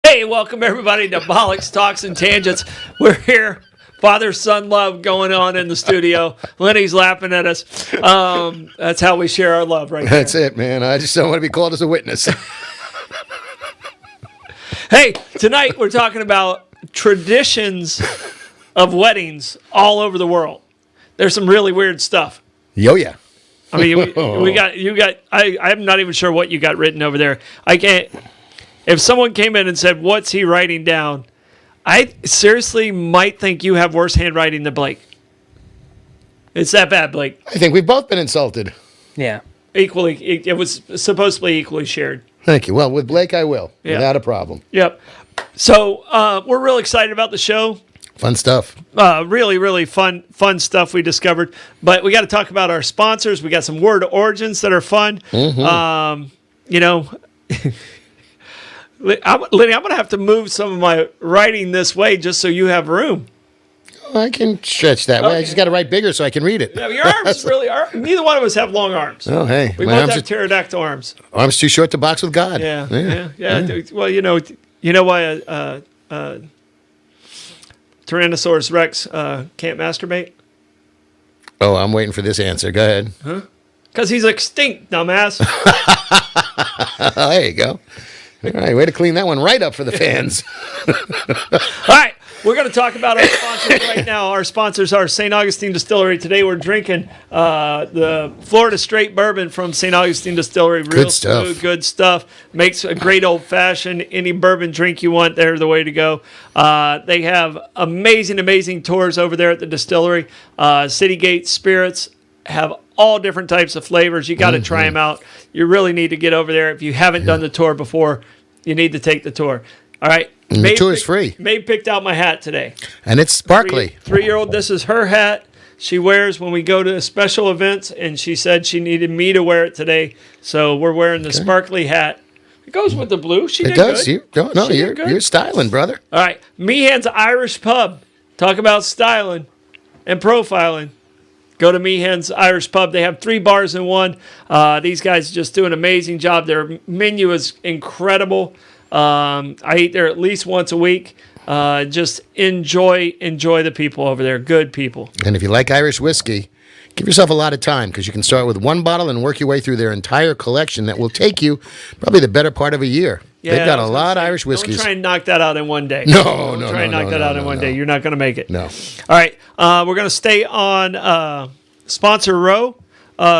Hey, welcome everybody to Bollox Talks and Tangents. We're here, father-son love going on in the studio. Lenny's laughing at us. That's how we share our love right there. That's it, man. I just don't want to be called as a witness. Hey, tonight we're talking about traditions of weddings all over the world. There's some really weird stuff. Yo, yeah. I mean, you got. I'm not even sure what you got written over there. I can't. If someone came in and said, "What's he writing down?" I seriously might think you have worse handwriting than Blake. It's that bad, Blake. I think we've both been insulted. Yeah. Equally, it was supposedly equally shared. Thank you. Well, with Blake, I will, without a problem. Yep. So we're real excited about the show. Fun stuff. Really, really fun stuff we discovered. But we got to talk about our sponsors. We got some word origins that are fun. Mm-hmm. Lenny, I'm going to have to move some of my writing this way just so you have room. I can stretch that way. I just got to write bigger so I can read it. Yeah, your arms really are. Neither one of us have long arms. Oh, hey. We both have pterodactyl arms. Arms too short to box with God. Yeah. Well, you know why Tyrannosaurus Rex can't masturbate? Oh, I'm waiting for this answer. Go ahead. Huh? Because he's extinct, dumbass. There you go. All right, way to clean that one right up for the fans. All right, we're going to talk about our sponsors right now. Our sponsors are St. Augustine Distillery. Today we're drinking the Florida Straight Bourbon from St. Augustine Distillery. Real Good stuff. Smooth, good stuff. Makes a great old-fashioned. Any bourbon drink you want, they're the way to go. They have amazing tours over there at the distillery. Citygate Spirits have all different types of flavors. You got to try them out. You really need to get over there. If you haven't done the tour before, you need to take the tour. All right. And the tour is free. Maeve picked out my hat today. And it's sparkly. Three-year-old, this is her hat she wears when we go to special events, and she said she needed me to wear it today. So we're wearing the sparkly hat. It goes with the blue. It does. You're styling, brother. All right. Meehan's Irish Pub. Talk about styling and profiling. Go to Meehan's Irish Pub. They have 3 bars in one. These guys just do an amazing job. Their menu is incredible. I eat there at least once a week. Just enjoy the people over there. Good people. And if you like Irish whiskey, give yourself a lot of time because you can start with 1 bottle and work your way through their entire collection that will take you probably the better part of a year. Yeah, they've got a lot of Irish whiskeys. Don't try and knock that out in one day. No. Try and knock that out in one day. You're not going to make it. No. All right. We're going to stay on Sponsor Row.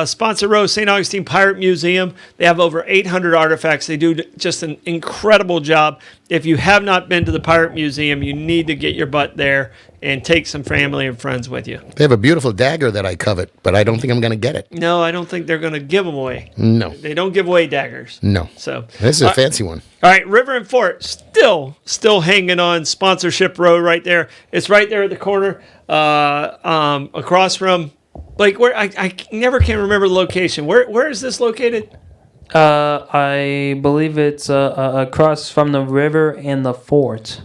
Sponsor Row, St. Augustine Pirate Museum. They have over 800 artifacts. They do just an incredible job. If you have not been to the Pirate Museum, you need to get your butt there and take some family and friends with you. They have a beautiful dagger that I covet, but I don't think I'm going to get it. No, I don't think they're going to give them away. No. They don't give away daggers. No. So this is a fancy one. All right, River and Fort, still hanging on Sponsorship Row right there. It's right there at the corner across from... Like where I never can remember the location. Where is this located? I believe it's across from the river and the fort.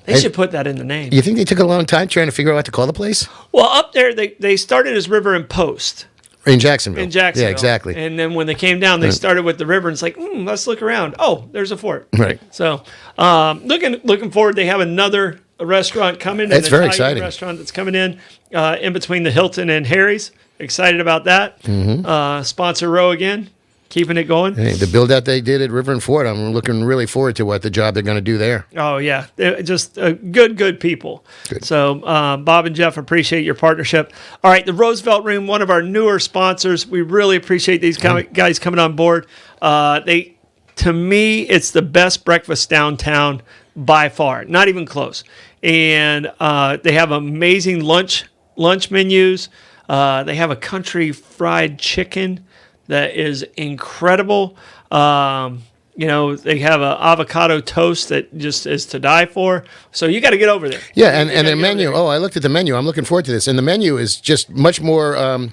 They should put that in the name. You think they took a long time trying to figure out what to call the place? Well, up there they started as River and Post. In Jacksonville. Yeah, exactly. And then when they came down, they started with the river, and it's like, let's look around. Oh, there's a fort. Right. So, looking forward. They have another restaurant coming. It's very exciting. Restaurant that's coming in between the Hilton and Harry's. Excited about that. Mm-hmm. Sponsor Row again, keeping it going. Hey, the build out they did at River and Fort, I'm looking really forward to what the job they're going to do there. Oh yeah, they're just good people. Good. So Bob and Jeff, appreciate your partnership. All right, the Roosevelt Room, one of our newer sponsors. We really appreciate these guys coming on board. To me, it's the best breakfast downtown by far, not even close. And they have amazing lunch menus. They have a country fried chicken that is incredible. They have an avocado toast that just is to die for. So you got to get over there. Yeah, and their menu. Oh, I looked at the menu. I'm looking forward to this. And the menu is just much more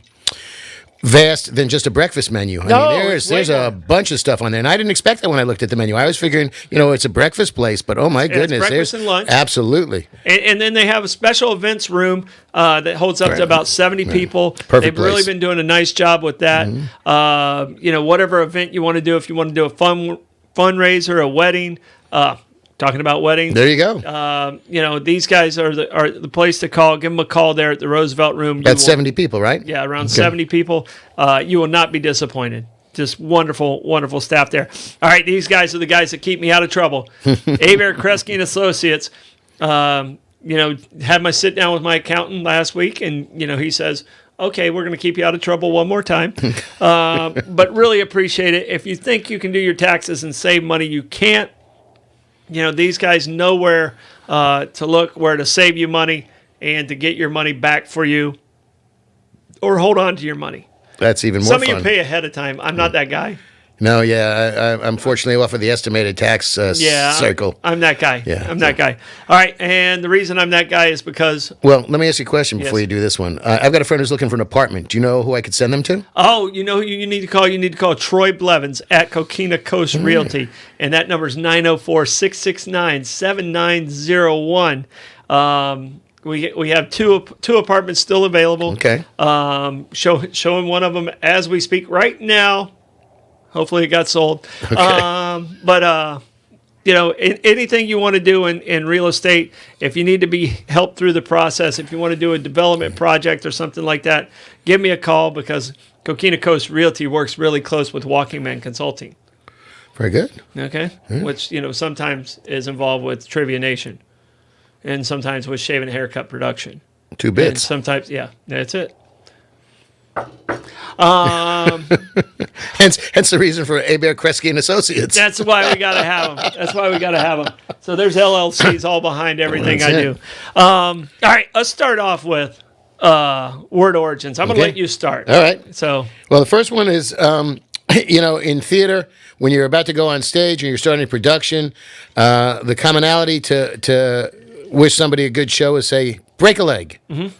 vast than just a breakfast menu. I mean, there's a bunch of stuff on there, and I didn't expect that when I looked at the menu. I was figuring, it's a breakfast place, but oh my goodness, it's breakfast and lunch. Absolutely. And then they have a special events room that holds up to about 70 people. Perfect They've really place. been doing a nice job with that. Whatever event you want to do, if you want to do a fundraiser, a wedding. Talking about weddings. There you go. These guys are the place to call. Give them a call there at the Roosevelt Room. That's 70 people, right? Yeah, around 70 people. You will not be disappointed. Just wonderful, wonderful staff there. All right, these guys are the guys that keep me out of trouble. Abare, Kresge and Associates. Had my sit down with my accountant last week, and he says, okay, we're going to keep you out of trouble one more time. But really appreciate it. If you think you can do your taxes and save money, you can't. These guys know where to look, where to save you money, and to get your money back for you, or hold on to your money. That's even more Some fun. of you pay ahead of time. I'm not that guy. No, yeah, I'm fortunately off of the estimated tax circle. I'm that guy. Yeah, I'm that guy. All right, and the reason I'm that guy is because... Well, let me ask you a question before Yes. you do this one. I've got a friend who's looking for an apartment. Do you know who I could send them to? Oh, you know who you need to call? You need to call Troy Blevins at Coquina Coast Realty, and that number is 904-669-7901. We have two apartments still available. Okay. Showing one of them as we speak right now. Hopefully it got sold. Okay. Anything you want to do in real estate, if you need to be helped through the process, if you want to do a development project or something like that, give me a call, because Coquina Coast Realty works really close with Walking Man Consulting. Very good. Okay? Which, sometimes is involved with Trivia Nation, and sometimes with Shave and Haircut Production. 2 And bits. sometimes, yeah, that's it. Hence the reason for Abare, Kresge and Associates. That's why we got to have them. So there's LLCs all behind everything That's I it. do. All right, let's start off with word origins. I'm going to Okay. let you start. All right. So, Well, the first one is, in theater, when you're about to go on stage and you're starting production, the commonality to wish somebody a good show is say, break a leg. Mm-hmm.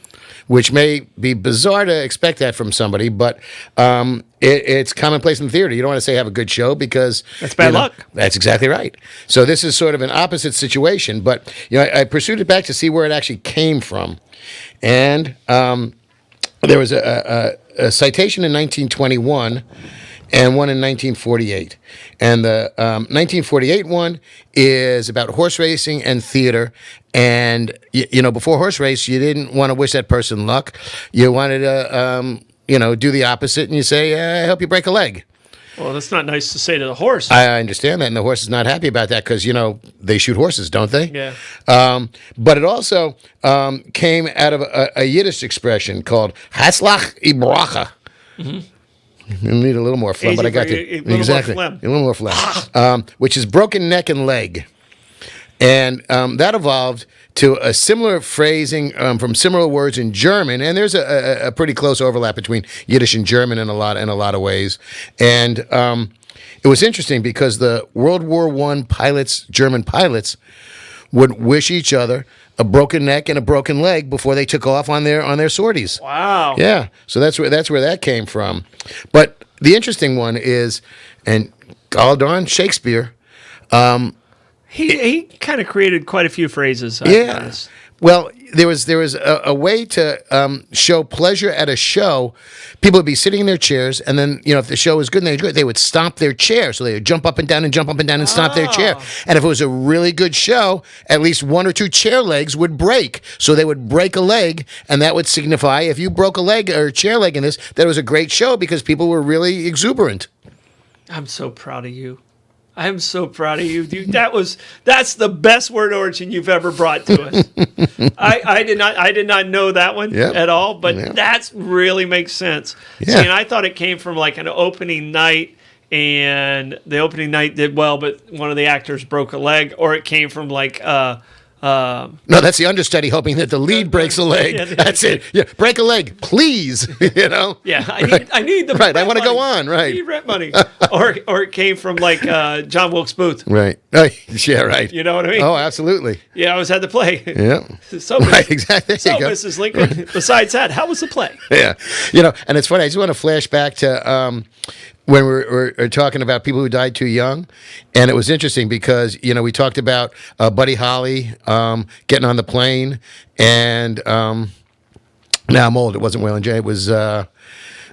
Which may be bizarre to expect that from somebody, but it's commonplace in theater. You don't want to say have a good show, because That's bad luck. That's exactly right. So this is sort of an opposite situation, but I pursued it back to see where it actually came from, and there was a citation in 1921 and one in 1948. And the 1948 one is about horse racing and theater. And, before horse race, you didn't want to wish that person luck. You wanted to, do the opposite, and you say, I hope you break a leg. well, that's not nice to say to the horse. I understand that, and the horse is not happy about that, because, they shoot horses, don't they? Yeah. But it also came out of a Yiddish expression called Hatzlach Ibracha. Mm-hmm. You need a little more phlegm, Easy but I got for to you, a little more exactly phlegm. a little more phlegm, which is broken neck and leg, and that evolved to a similar phrasing from similar words in German, and there's a pretty close overlap between Yiddish and German in a lot of ways, and it was interesting because the World War I pilots, German pilots, would wish each other a broken neck and a broken leg before they took off on their sorties. Wow. Yeah, so that's where that came from. But the interesting one is, and all darn Shakespeare. He kind of created quite a few phrases. Yeah. Well, there was a way to show pleasure at a show. People would be sitting in their chairs, and then if the show was good and they enjoyed it, they would stomp their chair. So they would jump up and down and stomp their chair. And if it was a really good show, at least 1 or 2 chair legs would break. So they would break a leg, and that would signify, if you broke a leg or a chair leg in this, that it was a great show because people were really exuberant. I'm so proud of you. I'm so proud of you, dude. That's the best word origin you've ever brought to us. I did not know that one at all, but that really makes sense. Yeah. See, and I thought it came from like an opening night, and the opening night did well, but one of the actors broke a leg, or it came from like No, that's the understudy hoping that the lead breaks a leg. Yeah, That's it. Yeah, break a leg, please. Yeah, I need the Right, I rent want to go money. on. Right. I need rent money. Or it came from like John Wilkes Booth. Right. Yeah, right. You know what I mean? Oh, absolutely. Yeah, I always had to play. Yeah. So, Right, exactly. There So, you go. Mrs. Lincoln, besides that, how was the play? Yeah. And it's funny. I just want to flash back to when we're talking about people who died too young. And it was interesting because, we talked about Buddy Holly getting on the plane. And now I'm old. It wasn't Waylon Jennings. It was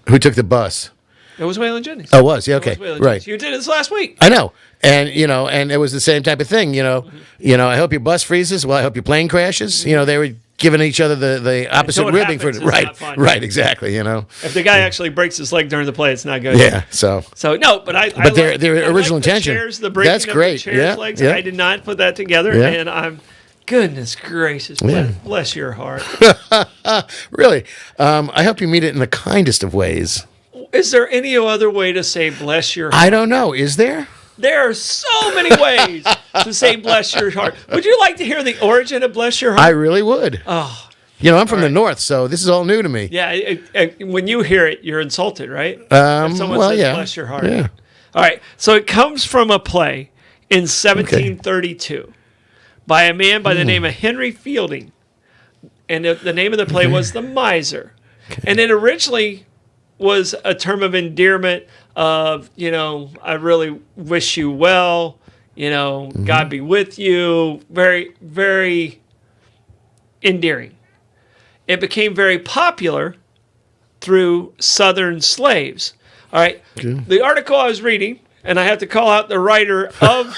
who took the bus? It was Waylon Jennings. Oh, it was. Yeah, okay. It was Waylon Right. Jennings. You did it this last week. I know. And, and it was the same type of thing, I hope your bus freezes. Well, I hope your plane crashes. They were giving each other the opposite Until it ribbing happens, for it's right. not fun. Right, exactly, If the guy actually breaks his leg during the play, it's not good. Yeah, so No, but their I original like intention. The chairs, the breaking That's of great. The chairs Yeah, legs. yeah. I did not put that together, Yeah. and I'm. Goodness gracious, bless your heart. Really, I hope you meet it in the kindest of ways. Is there any other way to say bless your heart? I don't know. Is there? There are so many ways to say bless your heart. Would you like to hear the origin of bless your heart? I really would. Oh, I'm from the north, so this is all new to me. yeah. When you hear it, you're insulted, right? If someone well, says yeah. bless your heart. Yeah. All right. So it comes from a play in 1732 by a man by the name of Henry Fielding. And the name of the play was The Miser. And it originally was a term of endearment of, I really wish you well, God be with you. Very, very endearing. It became very popular through Southern slaves. All right. Okay. The article I was reading, and I have to call out the writer of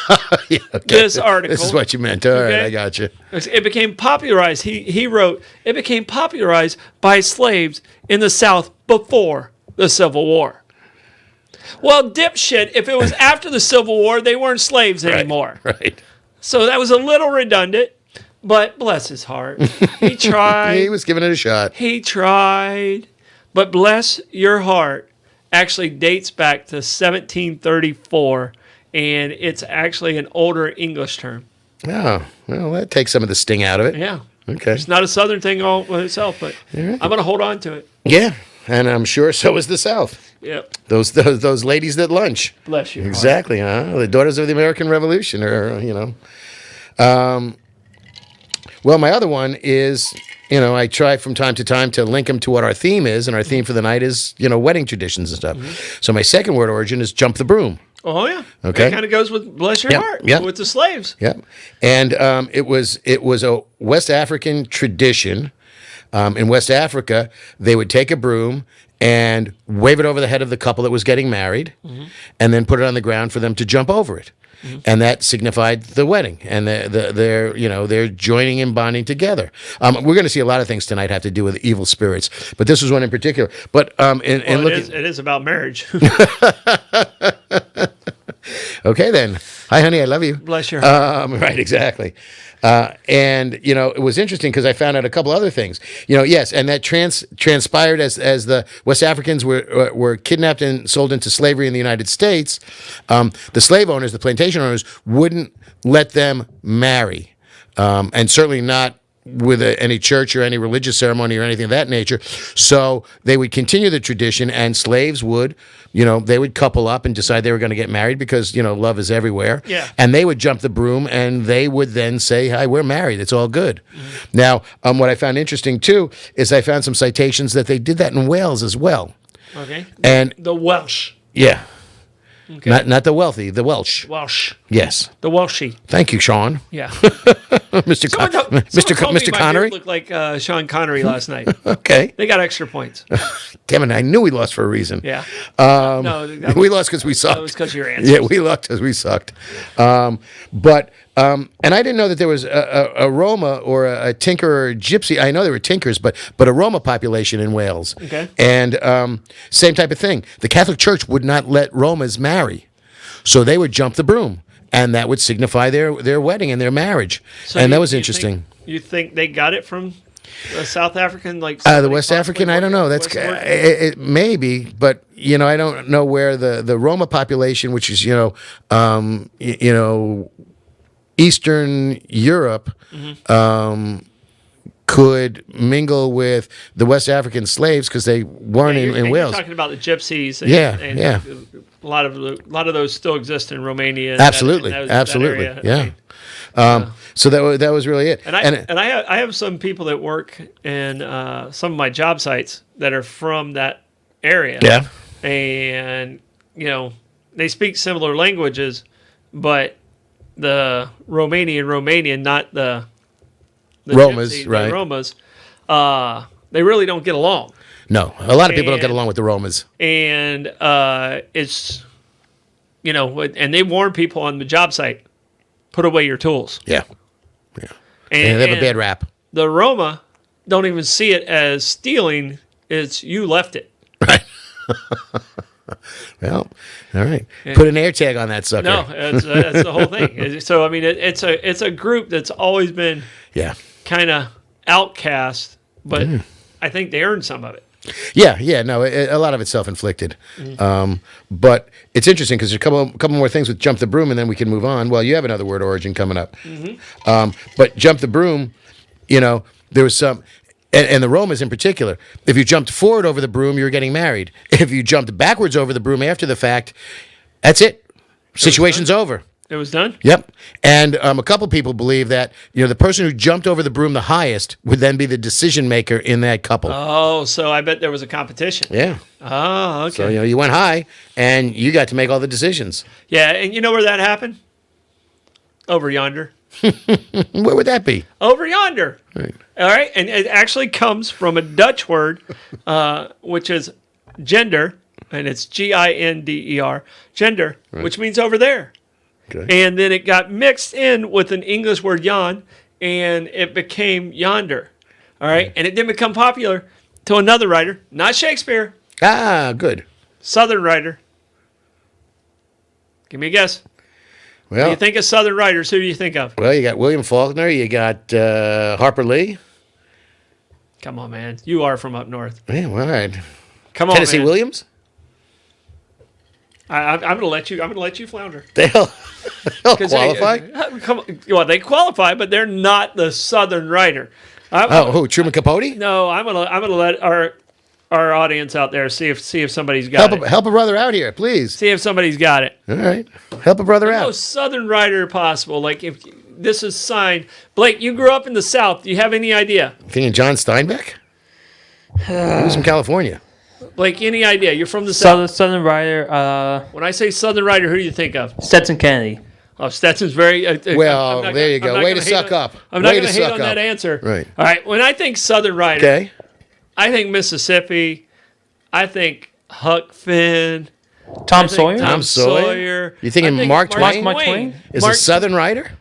Yeah, okay. this article. This is what you meant. All right, Okay. I got you. It became popularized. He wrote, it became popularized by slaves in the South before the Civil War. Well, dipshit, if it was after the Civil War, they weren't slaves anymore. Right. So that was a little redundant, but bless his heart. He tried. He was giving it a shot. He tried. But bless your heart actually dates back to 1734, and it's actually an older English term. Oh, well, that takes some of the sting out of it. Yeah. Okay. It's not a Southern thing all by itself, but I'm going to hold on to it. Yeah, and I'm sure so is the South. Yep. Those ladies that lunch. Bless you. Exactly, the daughters of the American Revolution, Well, my other one is, I try from time to time to link them to what our theme is, and our theme for the night is, wedding traditions and stuff. Mm-hmm. So my second word origin is jump the broom. Oh, yeah. Okay. It kind of goes with bless your heart. Yep. With the slaves. Yeah, and it was a West African tradition. In West Africa, they would take a broom and wave it over the head of the couple that was getting married, and then put it on the ground for them to jump over it. And that signified the wedding, and they're joining and bonding together. We're going to see a lot of things tonight have to do with evil spirits, but this was one in particular. But It is about marriage. Okay, then. Hi, honey, I love you. Bless your heart. Right, exactly. And it was interesting because I found out a couple other things. Yes, and that transpired as the West Africans were kidnapped and sold into slavery in the United States. The slave owners, the plantation owners, wouldn't let them marry, and certainly not with any church or any religious ceremony or anything of that nature. So they would continue the tradition, and slaves would, they would couple up and decide they were going to get married because, love is everywhere. Yeah. And they would jump the broom, and they would then say, hi, we're married. It's all good. Mm-hmm. Now, what I found interesting, too, is I found some citations that they did that in Wales as well. Okay. And The Welsh. yeah. Okay. Not the wealthy, the Welsh. Welsh. Yes. The Welshie. Thank you, Sean. Yeah. Mr. Someone told me Mr. my Connery. beard looked like Sean Connery last night. Okay. They got extra points. Damn it, I knew we lost for a reason. Yeah. No, that We lost because we sucked. that was because of your answer. Yeah, we lost because we sucked. And I didn't know that there was a Roma or a tinker or a gypsy. I know there were tinkers, but a Roma population in Wales. Okay. And same type of thing. The Catholic Church would not let Romas marry, so they would jump the broom, and that would signify their wedding and their marriage. So and that was interesting. You think they got it from the South African, like The West African, I don't know. That's it maybe, but I don't know where the Roma population, which is Eastern Europe could mingle with the West African slaves because they weren't in Wales. You're talking about the gypsies. Yeah. A lot of those still exist in Romania. Absolutely. That area. Yeah. So that was really it. And I have some people that work in some of my job sites that are from that area. Yeah. And they speak similar languages, but the Romanian, not the Romas, gypsy, right? The Romas, they really don't get along. No, a lot of people don't get along with the Romas. And it's, and they warn people on the job site, put away your tools. Yeah. And they have a bad rap. The Roma don't even see it as stealing. It's you left it. Right. Well, all right. Put an air tag on that sucker. No, that's the whole thing. So, I mean, it's a group that's always been kind of outcast, but I think they earned some of it. Yeah. No, a lot of it's self-inflicted. But it's interesting because there's a couple more things with Jump the Broom, and then we can move on. Well, you have another word origin coming up. But Jump the Broom, there was some... And the Romas in particular, if you jumped forward over the broom, you were getting married. If you jumped backwards over the broom after the fact, that's it. Situation's over. It was done? Yep. And a couple people believe that the person who jumped over the broom the highest would then be the decision maker in that couple. Oh, so I bet there was a competition. Yeah. Oh, okay. So you went high, and you got to make all the decisions. Yeah, and you know where that happened? Over yonder. Where would that be? Over yonder. Right. All right, and it actually comes from a Dutch word, which is gender, and it's Ginder, gender, which means over there. Okay. And then it got mixed in with an English word yon, and it became yonder. All right, and it didn't become popular till another writer, not Shakespeare. Ah, good. Southern writer. Give me a guess. Well, when you think of Southern writers, who do you think of? Well, you got William Faulkner. You got Harper Lee. Come on, man. You are from up north. Yeah, well, all right. Come on, Tennessee man. Williams. I'm gonna let you flounder. They'll qualify. They qualify, but they're not the Southern writer. Who? Truman Capote? No, I'm gonna let our audience out there see if somebody's got it. Help a brother out here, please. See if somebody's got it. All right, help a brother out. The most Southern writer possible. Like if this is signed, Blake, you grew up in the South. Do you have any idea? Thinking John Steinbeck? He was from California. Blake, any idea? You're from the South. Southern writer. When I say Southern writer, who do you think of? Stetson Kennedy. Oh, Stetson's very... well, there you go. Way to suck up. I'm not going to hate on that answer. Right. All right. When I think Southern writer, okay. I think Mississippi. I think Huck Finn. Tom Sawyer? Tom Sawyer. You thinking Mark Twain? Mark Twain? Is a Southern writer?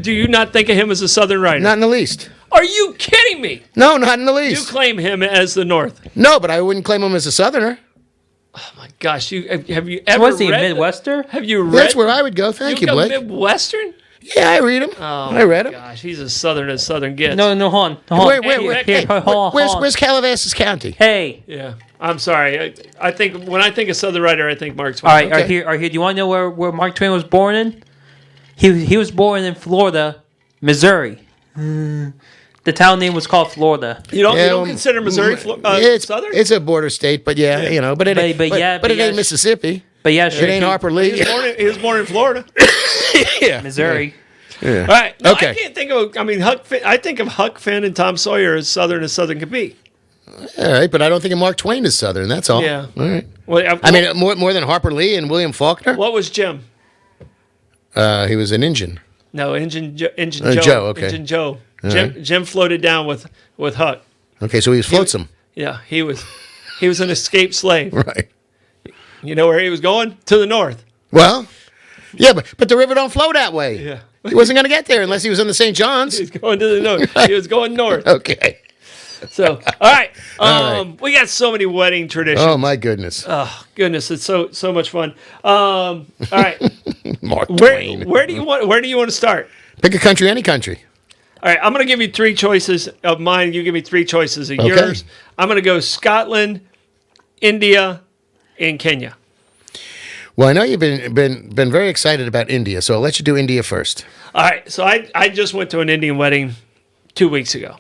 Do you not think of him as a Southern writer? Not in the least. Are you kidding me? No, not in the You least. claim him as the North. No, but I wouldn't claim him as a Southerner. Oh my gosh! Have you ever Was he a read Midwester? Have you read? That's where I would go. Thank you, Blake. Midwestern? Yeah, I read him. Oh, I read him. Gosh, he's as Southern as Southern gets. No, hold on. Where's Calabasas County? Hey. Yeah, I'm sorry. I think when I think of Southern writer, I think Mark Twain. All right, here. Do you want to know where Mark Twain was born in? He was born in Florida, Missouri. The town name was called Florida. You don't consider Missouri Southern? It's a border state, but but it ain't Mississippi. But yeah, it ain't Harper Lee. He was born in Florida. Yeah, Missouri. Yeah. All right. No, okay. I can't think of. I mean, Huck Finn. I think of Huck Finn and Tom Sawyer as Southern could be. All right, but I don't think of Mark Twain as Southern. That's all. Yeah. All right. Well, I mean, more than Harper Lee and William Faulkner. What was Jim? He was an Indian. No, Engine Joe. Joe. Okay. Engine Joe. Right. Jim floated down with Huck. Okay, so he was flotsam. Yeah, he was an escaped slave. Right. You know where he was going? To the north. Well, yeah, but the river don't flow that way. Yeah. He wasn't going to get there unless he was in the St. John's. He was going to the north. He was going north. Okay. So, all right. All right. We got so many wedding traditions. Oh my goodness. Oh goodness, it's so much fun. All right. Mark Twain. Where do you want to start? Pick a country, any country. All right, I'm going to give you three choices of mine. You give me three choices of yours. I'm going to go Scotland, India, and Kenya. Well, I know you've been very excited about India, so I'll let you do India first. All right, so I just went to an Indian wedding 2 weeks ago.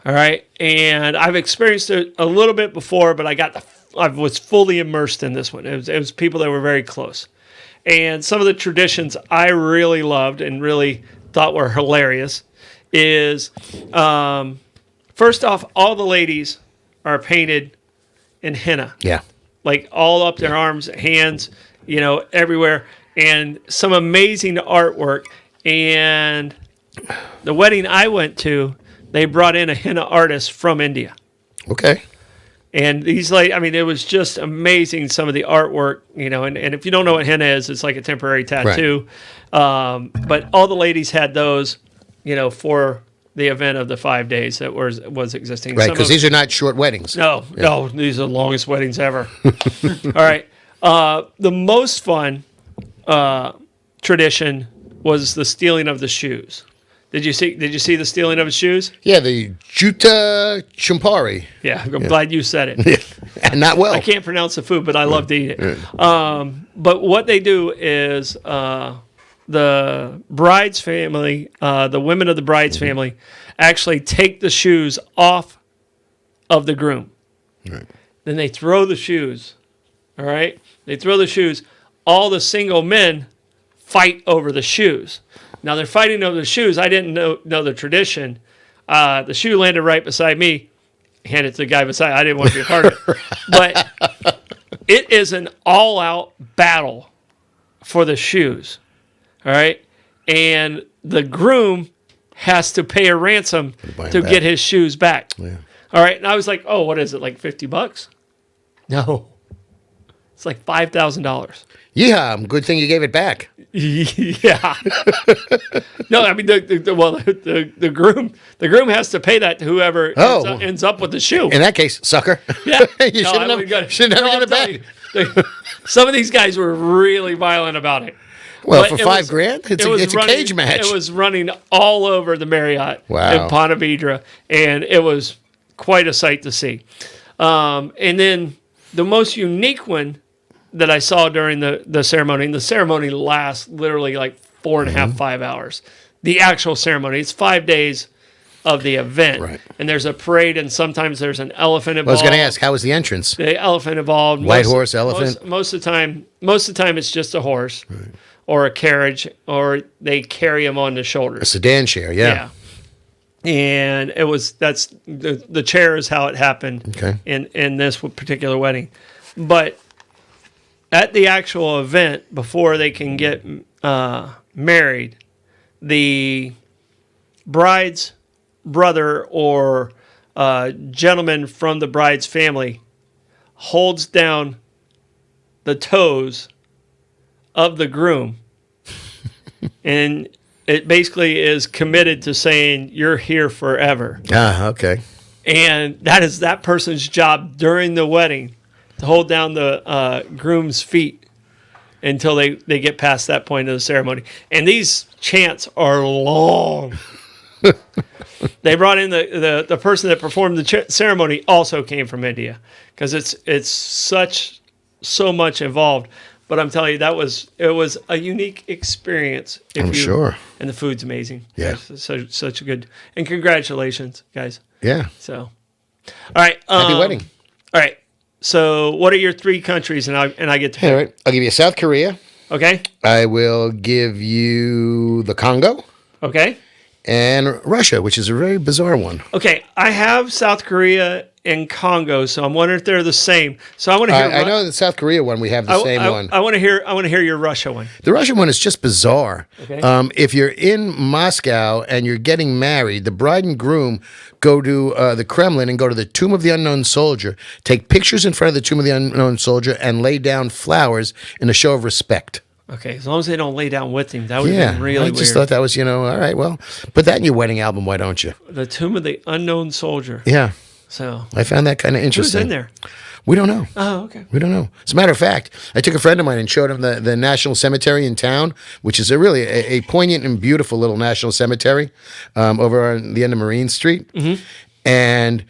All right, and I've experienced it a little bit before, but I was fully immersed in this one. It was people that were very close, and some of the traditions I really loved and really thought were hilarious is first off, all the ladies are painted in henna. Yeah. Like all up their arms, hands, everywhere, and some amazing artwork. And the wedding I went to, they brought in a henna artist from India. Okay. And it was just amazing, some of the artwork, and if you don't know what henna is, it's like a temporary tattoo. Right. But all the ladies had those, for the event of the 5 days that was existing. Right, because these are not short weddings. No, these are the longest weddings ever. All right. The most fun tradition was the stealing of the shoes. Did you see the stealing of his shoes? Yeah, the Juta Champari. Yeah, I'm glad you said it. And not well. I can't pronounce the food, but I love to eat it. But what they do is the bride's family, the women of the bride's family, actually take the shoes off of the groom. Right. Then they throw the shoes. All right? They throw the shoes. All the single men fight over the shoes. Now they're fighting over the shoes. I didn't know the tradition. The shoe landed right beside me. Handed it to the guy beside. I didn't want to be a part of it. But it is an all-out battle for the shoes. All right? And the groom has to pay a ransom to get his shoes back. Yeah. All right? And I was like, oh, what is it, like $50? No. It's like $5,000. Yeah, good thing you gave it back. Yeah. No, I mean the groom has to pay that to whoever ends up with the shoe. In that case, sucker. Yeah. You should have never given it back. Some of these guys were really violent about it. Well, but for $5,000, it's a cage match. It was running all over the Marriott in Ponte Vedra, and it was quite a sight to see. And then the most unique one that I saw during the ceremony, and the ceremony lasts literally like 4.5, 5 hours. The actual ceremony, it's 5 days of the event. Right. And there's a parade, and sometimes there's an elephant involved. I was going to ask, how was the entrance? The elephant involved. White horse, elephant? Most of the time it's just a horse or a carriage, or they carry him on the shoulders. A sedan chair, yeah. And that's the chair is how it happened in this particular wedding. But at the actual event, before they can get married, the bride's brother or gentleman from the bride's family holds down the toes of the groom, and it basically is committed to saying, "You're here forever." Ah, okay. And that is that person's job during the wedding, to hold down the groom's feet until they get past that point of the ceremony. And these chants are long. They brought in the person that performed the ceremony also came from India, because it's so much involved. But I'm telling you, it was a unique experience. I'm sure. And the food's amazing. Yeah. Such a good, and congratulations, guys. Yeah. So, all right. Happy wedding. All right. So, what are your 3 countries? And I get to pick. All right. I'll give you South Korea. Okay. I will give you the Congo. Okay. And Russia, which is a very bizarre one. Okay. I have South Korea and Congo, so I'm wondering if they're the same. So I want to hear. I know the South Korea one. We have the same one. I want to hear your Russia one. The Russian one is just bizarre. Okay. If you're in Moscow and you're getting married, the bride and groom go to the Kremlin and go to the Tomb of the Unknown Soldier, take pictures in front of the Tomb of the Unknown Soldier, and lay down flowers in a show of respect. Okay, as long as they don't lay down with him, that would have been really weird. I just thought that was, all right, well, put that in your wedding album, why don't you? The Tomb of the Unknown Soldier. Yeah. So I found that kind of interesting. Who's in there? We don't know. Oh, okay. We don't know. As a matter of fact, I took a friend of mine and showed him the National Cemetery in town, which is a poignant and beautiful little national cemetery over on the end of Marine Street. Mm-hmm. And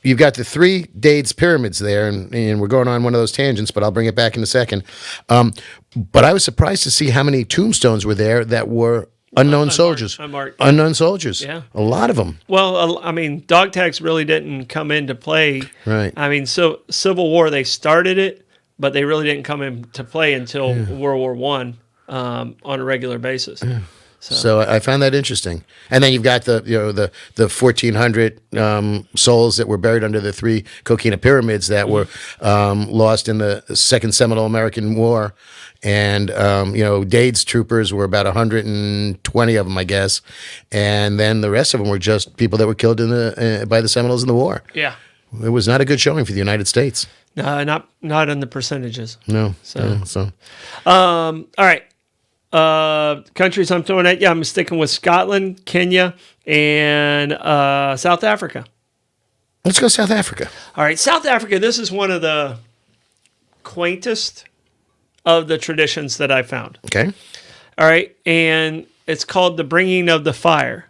you've got the three Dades pyramids there, and we're going on one of those tangents, but I'll bring it back in a second. But I was surprised to see how many tombstones were there that were unknown soldiers. Unmarked. Unknown soldiers. Yeah. A lot of them. Well, I mean, dog tags really didn't come into play. Right. I mean, so Civil War, they started it, but they really didn't come into play until World War One on a regular basis. Yeah. So I found that interesting. And then you've got the 1,400 souls that were buried under the three Coquina pyramids that were lost in the Second Seminole American War. And, Dade's troopers were about 120 of them, I guess. And then the rest of them were just people that were killed by the Seminoles in the war. Yeah. It was not a good showing for the United States. No, not in the percentages. No. So. All right. Countries I'm throwing at you, I'm sticking with Scotland, Kenya, and South Africa. Let's go South Africa. All right, South Africa, this is one of the quaintest of the traditions that I found. Okay. All right, and it's called the bringing of the fire.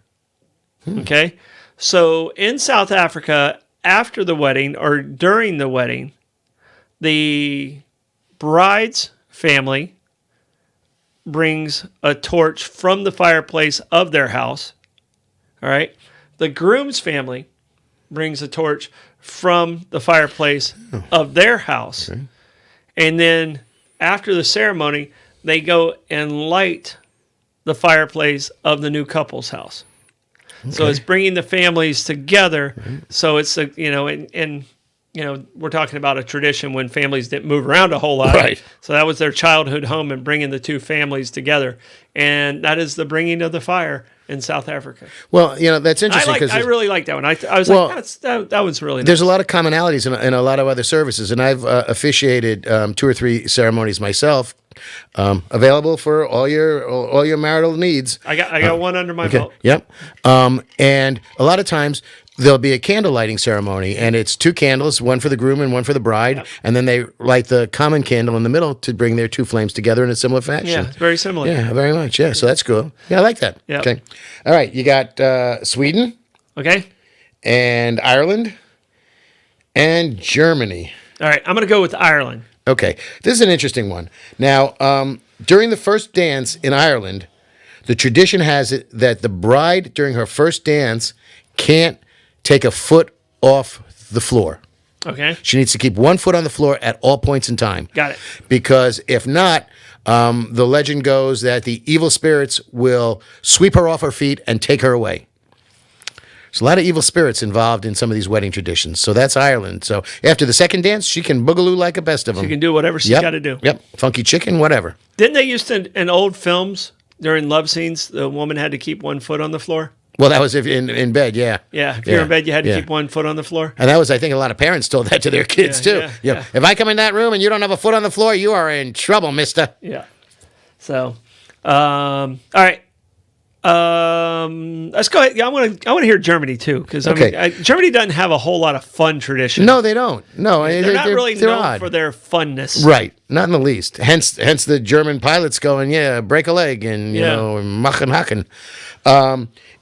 Okay, so in South Africa, after the wedding or during the wedding, the bride's family brings a torch from the fireplace of their house. All right. The groom's family brings a torch from the fireplace of their house. Okay. And then after the ceremony, they go and light the fireplace of the new couple's house. Okay. So it's bringing the families together. Right. So it's, we're talking about a tradition when families didn't move around a whole lot. Right. So that was their childhood home and bringing the two families together. And that is the bringing of the fire in South Africa. Well, that's interesting. I really like that one. I was that one's really nice. There's a lot of commonalities in a lot of other services. And I've officiated 2 or 3 ceremonies myself. Available for all your marital needs. I got one under my belt. Yep. And a lot of times there'll be a candle lighting ceremony, and it's 2 candles, one for the groom and one for the bride, yep. And then they light the common candle in the middle to bring their 2 flames together in a similar fashion. Yeah, it's very similar. Yeah, very much. Yeah, so that's cool. Yeah, I like that. Yep. Okay. All right, you got Sweden. Okay. And Ireland. And Germany. All right, I'm going to go with Ireland. Okay, this is an interesting one. Now, during the first dance in Ireland, the tradition has it that the bride, during her first dance, can't take a foot off the floor. Okay. She needs to keep 1 foot on the floor at all points in time. Got it. Because if not, the legend goes that the evil spirits will sweep her off her feet and take her away. There's a lot of evil spirits involved in some of these wedding traditions. So that's Ireland. So after the second dance, she can boogaloo like a best of them. She can do whatever she's got to do. Yep. Funky chicken, whatever. Didn't they used to, in old films, during love scenes, the woman had to keep 1 foot on the floor? Well, that was in bed, yeah. Yeah, if you're in bed, you had to keep 1 foot on the floor. And that was, I think, a lot of parents told that to their kids, too. Yeah. If I come in that room and you don't have a foot on the floor, you are in trouble, mister. Yeah. So, all right. Let's go ahead. Yeah, I want to hear Germany too, because Germany doesn't have a whole lot of fun tradition. No, they don't. No, they're not really known odd. for their funness. Right, not in the least. Hence the German pilots going, break a leg and machen hacken.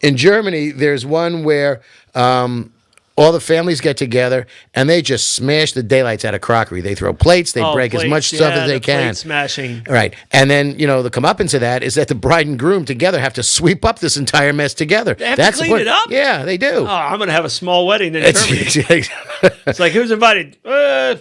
In Germany, there's one where all the families get together and they just smash the daylights out of crockery. They throw plates, they break as much stuff as they can. Plate smashing. Right. And then, the comeuppance of that is that the bride and groom together have to sweep up this entire mess together. They have to clean it up? Yeah, they do. Oh, I'm going to have a small wedding in Germany. It's like, who's invited? How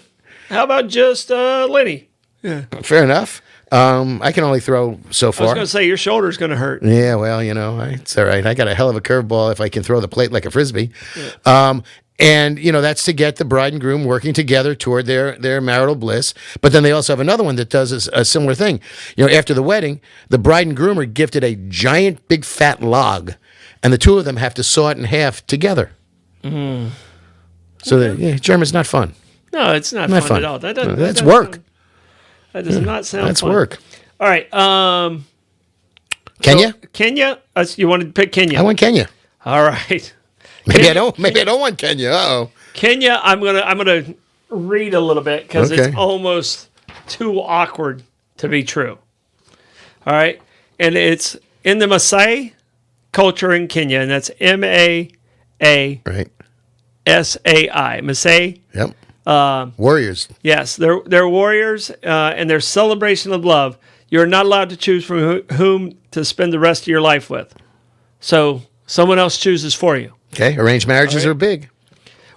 about just Lenny? Yeah. Fair enough. I can only throw so far. I was going to say, your shoulder's going to hurt. Yeah, well, it's all right. I got a hell of a curveball if I can throw the plate like a Frisbee. Yeah. And, that's to get the bride and groom working together toward their marital bliss. But then they also have another one that does a similar thing. After the wedding, the bride and groom are gifted a giant, big, fat log. And the 2 of them have to saw it in half together. Mm. So, German's not fun. No, it's not fun at all. That's work. That does not sound That's fun. work. All right. Kenya? So Kenya? You wanted to pick Kenya? I want Kenya. All right. Maybe I don't want Kenya. Uh-oh. Kenya, I'm gonna read a little bit because it's almost too awkward to be true. All right. And it's in the Maasai culture in Kenya, and that's Maasai. Right. M-S-A-I. Masai. Yep. Warriors. Yes, they're warriors, and their celebration of love. You're not allowed to choose from whom to spend the rest of your life with. So someone else chooses for you. Okay. Arranged marriages are big.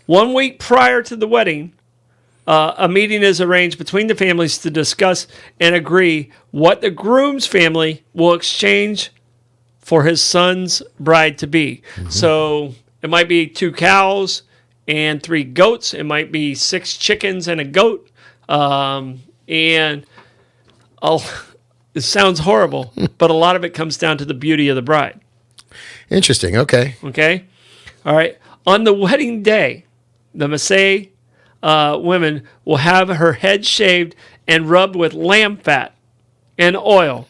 1 week prior to the wedding, a meeting is arranged between the families to discuss and agree what the groom's family will exchange for his son's bride-to-be. So it might be 2 cows and 3 goats. It might be 6 chickens and a goat. It sounds horrible, but a lot of it comes down to the beauty of the bride. Interesting. Okay. Okay? All right. On the wedding day, the Maasai women will have her head shaved and rubbed with lamb fat and oil.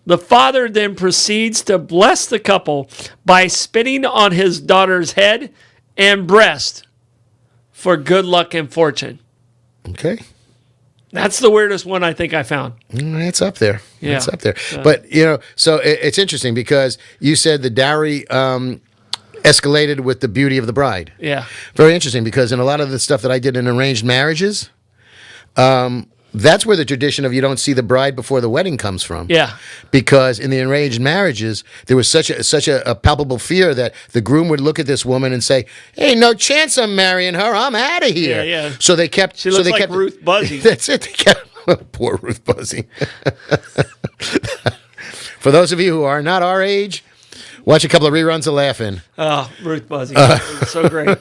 The father then proceeds to bless the couple by spitting on his daughter's head and breast for good luck and fortune. Okay. That's the weirdest one I think I found. It's up there. Yeah. It's up there. But, so it's interesting because you said the dowry escalated with the beauty of the bride. Yeah. Very interesting because in a lot of the stuff that I did in arranged marriages, that's where the tradition of you don't see the bride before the wedding comes from. Yeah. Because in the arranged marriages, there was such a palpable fear that the groom would look at this woman and say, "Hey, no chance I'm marrying her. I'm out of here." Yeah, yeah. So they kept. She looks like Ruth Buzzy. That's it. They kept, poor Ruth Buzzy. For those of you who are not our age, watch a couple of reruns of Laugh-In. Oh, Ruth Buzzy. It was so great.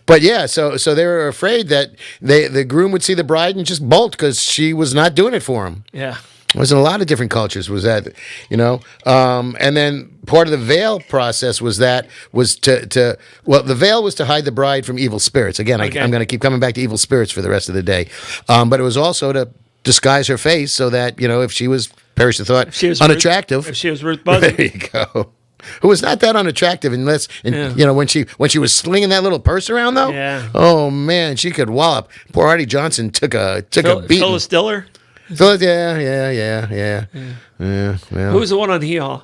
But yeah, so they were afraid that the groom would see the bride and just bolt because she was not doing it for him. Yeah. It was in a lot of different cultures. Was that, and then part of the veil process was the veil was to hide the bride from evil spirits. Again, Okay. I'm going to keep coming back to evil spirits for the rest of the day. But it was also to disguise her face so that if she was, perish the thought, unattractive. If she was Ruth Buzzy. There you go. Who was not that unattractive when she was slinging that little purse around though. Yeah. Oh man, she could wallop. Poor Artie Johnson took a beating. Phyllis Diller. Yeah. Who was the one on Hee Haw?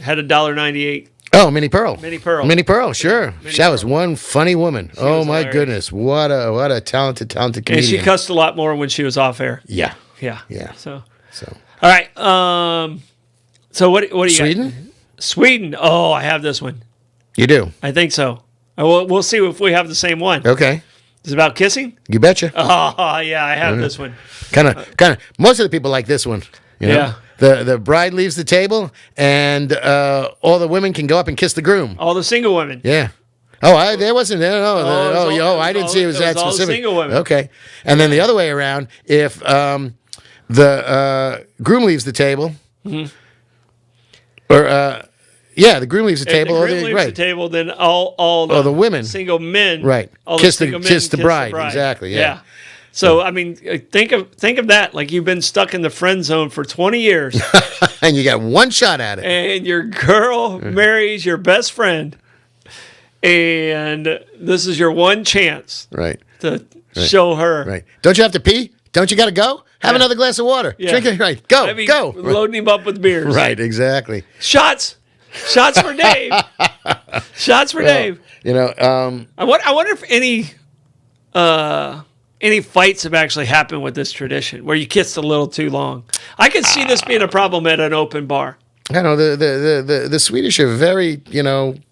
Had $1.98. Oh, Minnie Pearl. Minnie Pearl. Minnie Pearl, sure. Minnie That was Pearl. one funny woman. Oh was my hilarious. goodness, what a talented comedian. And she cussed a lot more when she was off air. Yeah. Yeah. So, So all right. So what do you Sweden? got? Sweden. Oh, I have this one. You do. I think so. We'll see if we have the same one. Okay. It's about kissing? You betcha. Oh, yeah, I have this one. Kind of. Most of the people like this one. Yeah. The bride leaves the table, and all the women can go up and kiss the groom. All the single women. Yeah. Oh, there wasn't. I didn't see it was that all specific. single women. Okay. And then the other way around, if the groom leaves the table, or the groom leaves the If table. the groom leaves the table, then all the women. single men, Right. all Kiss the- single men kiss the bride. Exactly, yeah. So I mean, think of that. Like you've been stuck in the friend zone for 20 years, and you got one shot at it. and your girl marries your best friend, and this is your one chance Right. to show her. Right. Don't you have to pee? Don't you got to go? Have Yeah. another glass of water. Yeah. Drink it. Right. Go. I mean, go. loading him up with beers. Right. Exactly. Shots for Dave. Shots for Dave. I wonder if any fights have actually happened with this tradition where you kissed a little too long. I could see this being a problem at an open bar. I know the Swedish are very, I don't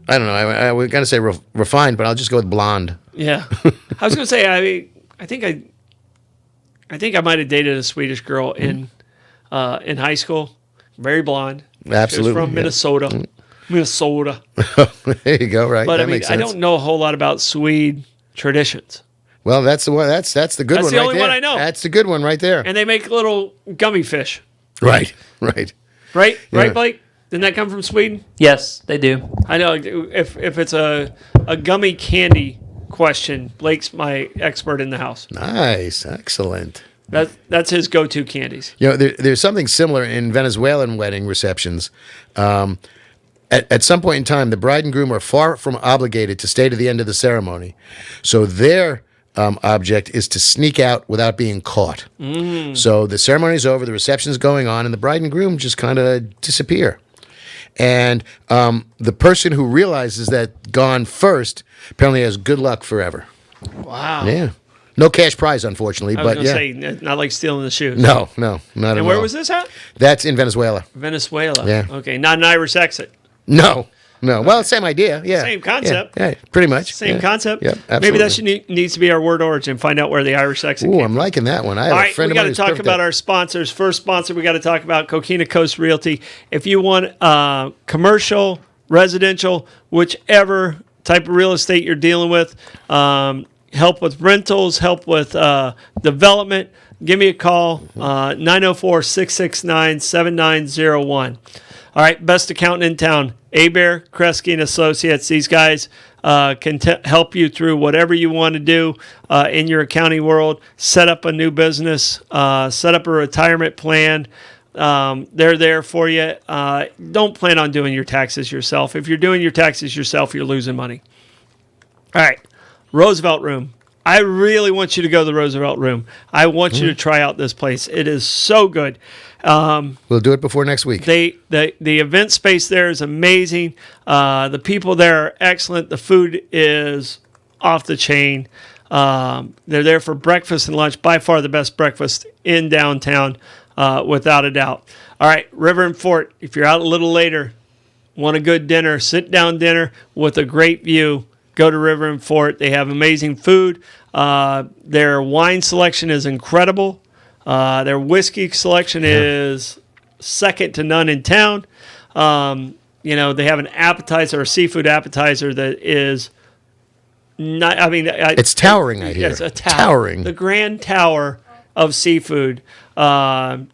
know. I was gonna say refined, but I'll just go with blonde. Yeah, I was gonna say. I think I might have dated a Swedish girl in high school. Very blonde. Absolutely. She was from yeah. Minnesota. Minnesota. There you go. Right. But that I mean, makes I sense. don't know a whole lot about Swede traditions. Well, that's the one. That's the good That's one the right only there. one I know. That's the good one right there. And they make little gummy fish. Right. Right. Right? Yeah. Right, Blake? Didn't that come from Sweden? Yes, they do. I know. If it's a gummy candy question, Blake's my expert in the house. Nice. Excellent. That's his go-to candies. There's something similar in Venezuelan wedding receptions. At some point in time, the bride and groom are far from obligated to stay to the end of the ceremony. So their object is to sneak out without being caught. So the ceremony's over, the reception's going on, and the bride and groom just kind of disappear. And the person who realizes that gone first apparently has good luck forever. Wow. Yeah. No cash prize, unfortunately, I was but going to yeah. say, not like stealing the shoes. No, not at all. And where was this at? That's in Venezuela. Venezuela. Yeah. Okay, not an Irish exit. No. Well, same idea. Yeah. Same concept. Yeah, pretty much. Same Yeah. concept. Yeah, Maybe that absolutely. needs to be our word origin. Find out where the Irish exit Ooh, came I'm from. liking that one. I have All a right, friend we of got mine to who's talk perfect about at it. our sponsors. First sponsor, we got to talk about Coquina Coast Realty. If you want commercial, residential, whichever type of real estate you're dealing with, help with rentals, help with development, give me a call, 904-669-7901. All right, best accountant in town, Abare, Kresge and Associates. These guys can help you through whatever you want to do in your accounting world. Set up a new business, set up a retirement plan. They're there for you. Don't plan on doing your taxes yourself. If you're doing your taxes yourself, you're losing money. All right, Roosevelt Room. I really want you to go to the Roosevelt Room. I want you to try out this place. It is so good. We'll do it before next week. The event space there is amazing. The people there are excellent. The food is off the chain. They're there for breakfast and lunch. By far the best breakfast in downtown, without a doubt. All right, River and Fort. If you're out a little later, want a good dinner, sit down dinner with a great view, go to River and Fort. They have amazing food. Their wine selection is incredible. Their whiskey selection is second to none in town. They have an appetizer, a seafood appetizer that is not. I mean, It's towering, I hear. It's a Towering. The grand tower of seafood. And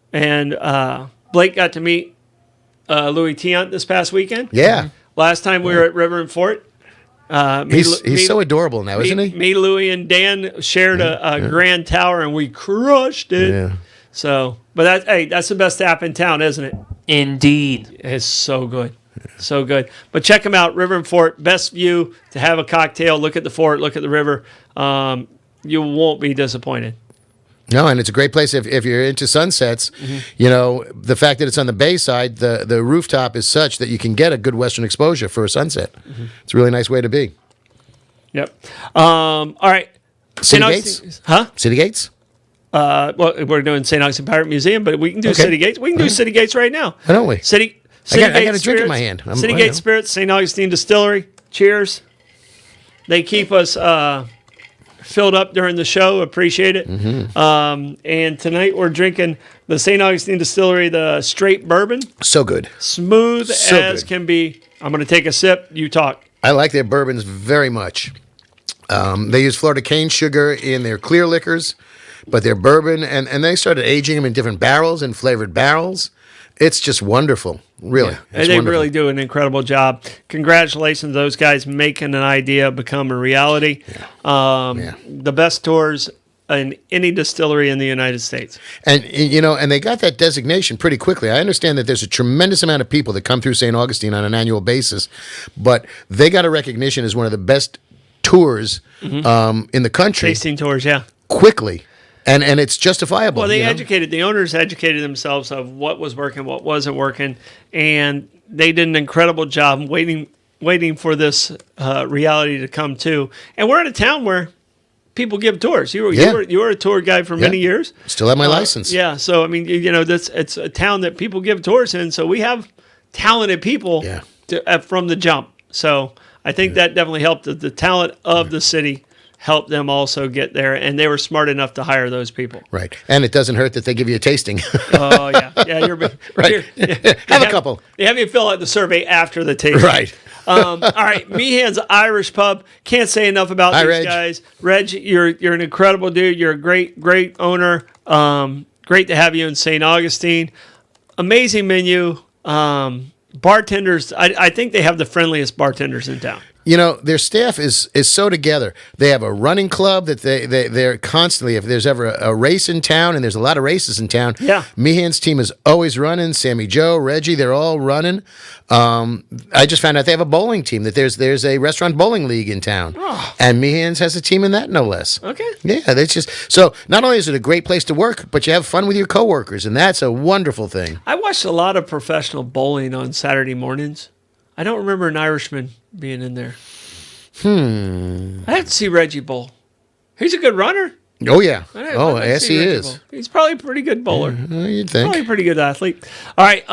Blake got to meet Louis Tiant this past weekend. Yeah. Last time we were at River and Fort. He's so adorable now, isn't he? Me, Louie, and Dan shared a grand tower, and we crushed it. Yeah. So, but that's the best app in town, isn't it? Indeed. It's so good. So good. But check them out, River and Fort. Best view to have a cocktail, look at the fort, look at the river. You won't be disappointed. No, and it's a great place if you're into sunsets. Mm-hmm. The fact that it's on the bay side, the rooftop is such that you can get a good western exposure for a sunset. Mm-hmm. It's a really nice way to be. Yep. All right. City St. Gates? Augustine- Huh? City Gates? Well, we're doing St. Augustine Pirate Museum, but we can do Okay. City Gates. We can do City Gates right now. Why don't we? City I got a Gates drink in Spirits- my hand. City I Gate know. Spirits, St. Augustine Distillery. Cheers. They keep us filled up during the show. Appreciate it. And tonight we're drinking the St. Augustine Distillery, the straight bourbon, So good. smooth So as good. can be. I'm going to take a sip. You talk. I like their bourbons very much. They use Florida cane sugar in their clear liquors, but their bourbon, and they started aging them in different barrels and flavored barrels. It's just wonderful, really. It's And they wonderful. really do an incredible job. Congratulations to those guys making an idea become a reality. The best tours in any distillery in the United States. And and they got that designation pretty quickly. I understand that there's a tremendous amount of people that come through St. Augustine on an annual basis, but they got a recognition as one of the best tours in the country Tasting tours, yeah. quickly. And it's justifiable. Well, they you know? educated, the owners educated themselves of what was working, what wasn't working, and they did an incredible job waiting for this reality to come too. And we're in a town where people give tours. You were a tour guide for many years. Still have my license. Yeah, so I mean, it's a town that people give tours in. So we have talented people from the jump. So I think that definitely helped. The talent of the city helped them also get there, and they were smart enough to hire those people. Right. And it doesn't hurt that they give you a tasting. Oh yeah, you're Right. Have a couple. They have you fill out the survey after the tasting. Right. All right, Meehan's Irish Pub. Can't say enough about Hi, these Reg. guys. Reg, you're an incredible dude. You're a great owner. Great to have you in St. Augustine. Amazing menu. Bartenders. I think they have the friendliest bartenders in town. their staff is so together. They have a running club that they're constantly, if there's ever a race in town, and there's a lot of races in town, Yeah. Meehan's team is always running. Sammy Joe, Reggie, they're all running. I just found out they have a bowling team, that there's a restaurant bowling league in town. Oh. And Meehan's has a team in that, no less. Okay. Yeah, that's just, so not only is it a great place to work, but you have fun with your coworkers, and that's a wonderful thing. I watched a lot of professional bowling on Saturday mornings. I don't remember an Irishman being in there. I have to see Reggie bowl. He's a good runner. Oh, yeah. I'd Oh, like to yes, see he Reggie is. bowl. He's probably a pretty good bowler. You'd think. Probably a pretty good athlete. All right.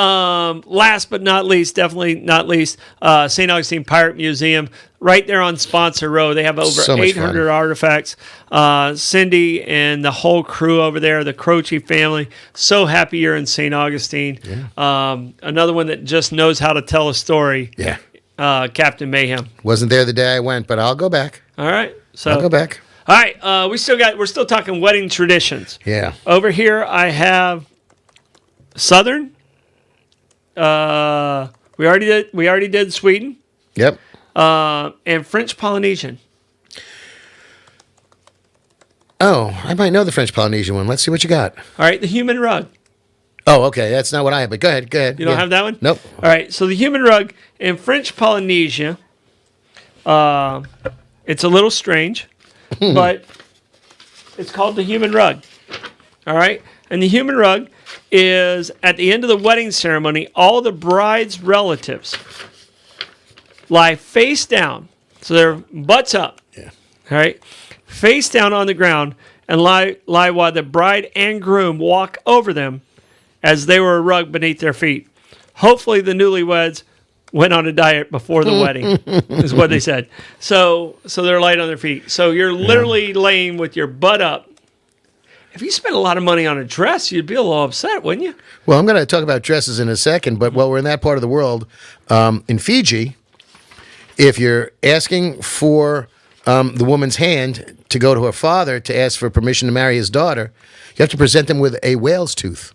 Last but not least, definitely not least, St. Augustine Pirate Museum, right there on Sponsor Row. They have over So much 800 fun. artifacts. Cindy and the whole crew over there, the Croce family, so happy you're in St. Augustine. Another one that just knows how to tell a story. Yeah. Captain Mayhem. Wasn't there the day I went, but I'll go back. All right. So I'll go back. all right. We're still talking wedding traditions. Yeah. Over here, I have Southern. We already did Sweden. Yep. And French Polynesian. Oh, I might know the French Polynesian one. Let's see what you got. All right, the human rug. Oh, okay. That's not what I have, but go ahead. Go ahead. You don't have that one? Nope. All right, so the human rug in French Polynesia. It's a little strange, but it's called the human rug. All right, and the human rug is at the end of the wedding ceremony. All the bride's relatives lie face down, so they're butts up. Yeah. All right, face down on the ground and lie while the bride and groom walk over them as they were a rug beneath their feet. Hopefully the newlyweds went on a diet before the wedding, is what they said. So they're light on their feet. So you're literally laying with your butt up. If you spent a lot of money on a dress, you'd be a little upset, wouldn't you? Well, I'm going to talk about dresses in a second, but while we're in that part of the world, in Fiji, if you're asking for the woman's hand to go to her father to ask for permission to marry his daughter, you have to present them with a whale's tooth.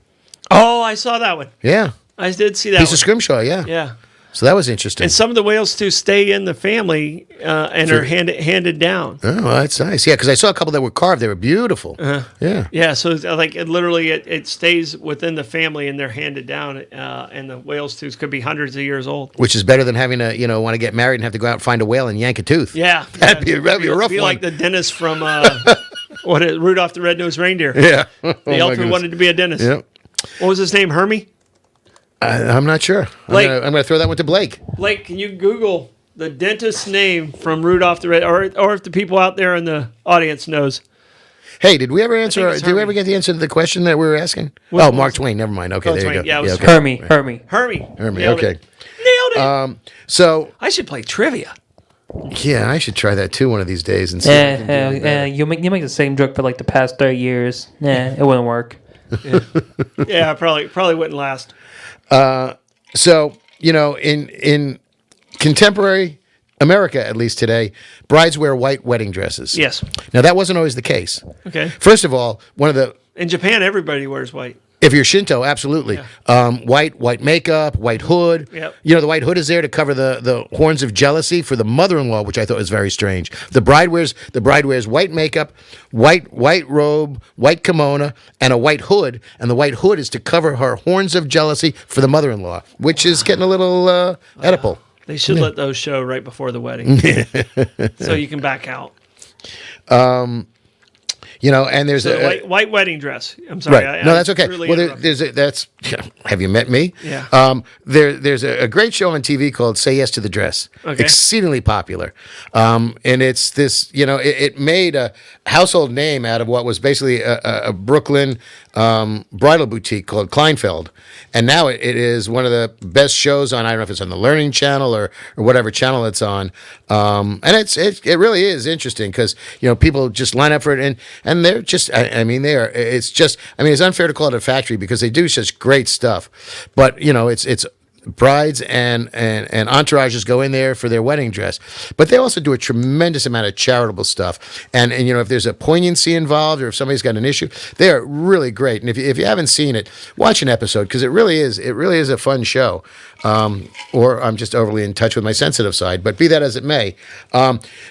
Oh, I saw that one. Yeah. I did see that Piece one. of scrimshaw, yeah. Yeah. So that was interesting. And some of the whales, too, stay in the family and are handed down. Oh, well, that's nice. Yeah, because I saw a couple that were carved. They were beautiful. Yeah. Yeah, so it's like it stays within the family and they're handed down. And the whale's tooth could be hundreds of years old. Which is better than having to, want to get married and have to go out and find a whale and yank a tooth. Yeah. That'd be a rough be one. like the dentist from Rudolph the Red-Nosed Reindeer. Yeah. The elf who wanted to be a dentist. Yep. What was his name? Hermie? I'm not sure. Blake. I'm going to throw that one to Blake. Blake, can you Google the dentist's name from Rudolph the Red, or if the people out there in the audience knows? Hey, did we ever answer? it's Did we ever Hermie. get the answer to the question that we were asking? What was Mark it? Twain. Never mind. Okay, Oh, there Twain. you go. Yeah, it was okay. Hermie. Hermie. Hermie. Nailed Okay. it. Nailed it. So I should play trivia. yeah, I should try that too one of these days and see. if I can do it better. You make the same joke for like the past 30 years. It wouldn't work. Yeah, probably wouldn't last. So in contemporary America, at least today, brides wear white wedding dresses. Yes. Now that wasn't always the case. Okay. First of all, In Japan, everybody wears white. if you're Shinto, absolutely. White makeup, white hood. Yep. The white hood is there to cover the horns of jealousy for the mother-in-law, which I thought was very strange. The bride wears white makeup, white robe, white kimono, and a white hood. And the white hood is to cover her horns of jealousy for the mother-in-law, which is getting a little Oedipal. They should let those show right before the wedding, so you can back out. And there's So white wedding dress. I'm sorry. Right. No, that's okay. Really Well, interrupted. have you met me? Yeah. There's a great show on TV called Say Yes to the Dress. Okay. Exceedingly popular. And it's this, it made a household name out of what was basically a Brooklyn bridal boutique called Kleinfeld. And now it is one of the best shows on, I don't know if it's on the Learning Channel or whatever channel it's on. And it really is interesting because, people just line up for it and they're just, it's unfair to call it a factory because they do such great stuff. But, it's brides and entourages go in there for their wedding dress, but they also do a tremendous amount of charitable stuff. And if there's a poignancy involved or if somebody's got an issue, they are really great. And if you haven't seen it, watch an episode because it really is a fun show. Or I'm just overly in touch with my sensitive side, but be that as it may,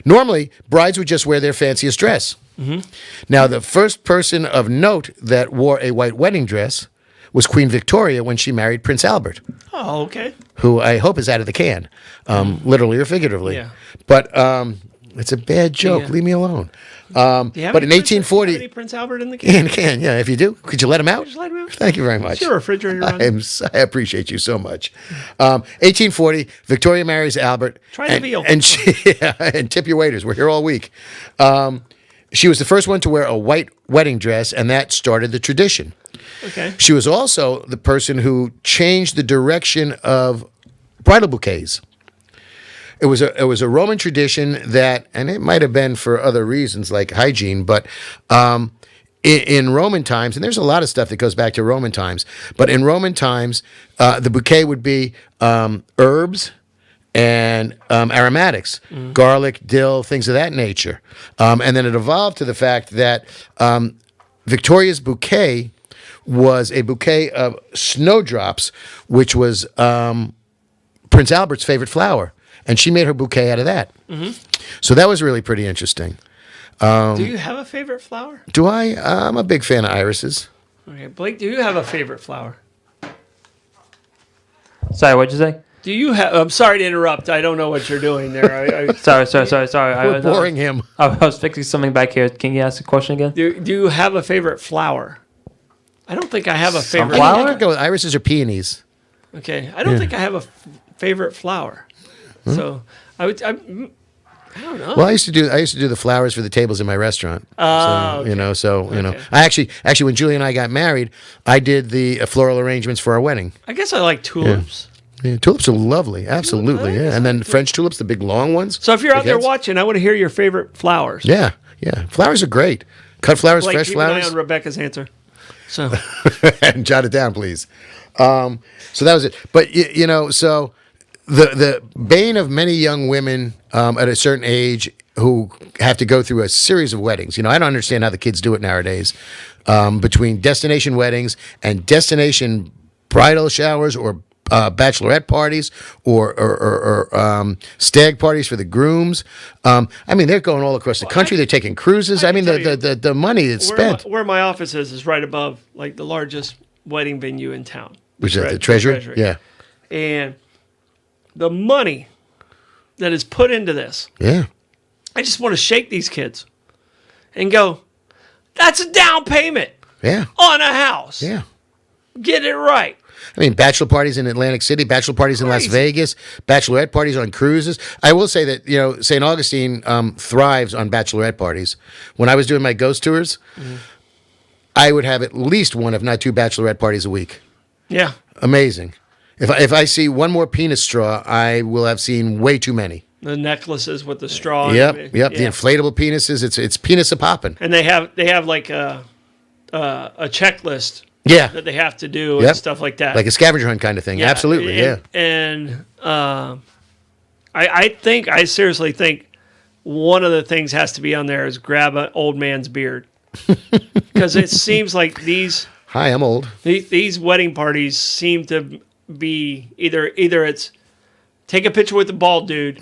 normally brides would just wear their fanciest dress. Mm-hmm. Now, the first person of note that wore a white wedding dress was Queen Victoria when she married Prince Albert. Oh, okay. Who I hope is out of the can, literally or figuratively. Yeah. But it's a bad joke. Yeah. Leave me alone. Do you have But any in 1840... any Prince Albert in the can? Can, yeah. If you do, could you let him out? Just let him out. Thank you very much. Is your refrigerator on? I appreciate you so much. 1840, Victoria marries Albert. Try the veal. And and tip your waiters. We're here all week. She was the first one to wear a white wedding dress, and that started the tradition. Okay. She was also the person who changed the direction of bridal bouquets. It was a Roman tradition that, and it might have been for other reasons like hygiene, but in Roman times, and there's a lot of stuff that goes back to Roman times, but in Roman times, the bouquet would be herbs and aromatics, garlic, dill, things of that nature. And then it evolved to the fact that Victoria's bouquet was a bouquet of snowdrops, which was Prince Albert's favorite flower. And she made her bouquet out of that. Mm-hmm. So that was really pretty interesting. Do you have a favorite flower? Do I? I'm a big fan of irises. Okay, Blake, do you have a favorite flower? Sorry, what'd you say? Do you have? I'm sorry to interrupt. I don't know what you're doing there. Sorry. We're boring him. I was fixing something back here. Can you ask the question again? Do you have a favorite flower? I don't think I have a favorite flower. I could go with irises or peonies. Okay, I don't think I have a favorite flower. So I don't know. Well, I used to do the flowers for the tables in my restaurant. Okay. I actually when Julie and I got married, I did the floral arrangements for our wedding. I guess I like tulips. Yeah, tulips are lovely, absolutely. Yeah, and then French tulips, the big long ones. So if you're out there heads. watching, I want to hear your favorite flowers. Yeah, flowers are great. Cut flowers, Blake, fresh keep an eye flowers. on Rebecca's answer. So And jot it down, please. So that was it. But so the bane of many young women at a certain age who have to go through a series of weddings. I don't understand how the kids do it nowadays. Between destination weddings and destination bridal showers or bachelorette parties or stag parties for the grooms. They're going all across the country. They're taking cruises. The money that's spent. Where my office is right above like the largest wedding venue in town. Which is the Treasury? Yeah. And the money that is put into this. Yeah. I just want to shake these kids and go, that's a down payment on a house. Yeah. Get it right. Bachelor parties in Atlantic City, bachelor parties in Las Vegas, bachelorette parties on cruises. I will say that, St. Augustine thrives on bachelorette parties. When I was doing my ghost tours, I would have at least one, if not two, bachelorette parties a week. Yeah. Amazing. If I see one more penis straw, I will have seen way too many. The necklaces with the straw. Yep. The inflatable penises. It's penis a popping. And they have like a checklist. Yeah. That they have to do and stuff like that. Like a scavenger hunt kind of thing. Yeah. Absolutely. And I seriously think one of the things has to be on there is grab an old man's beard. Because it seems like these. Hi, I'm old. These wedding parties seem to be either it's take a picture with the bald dude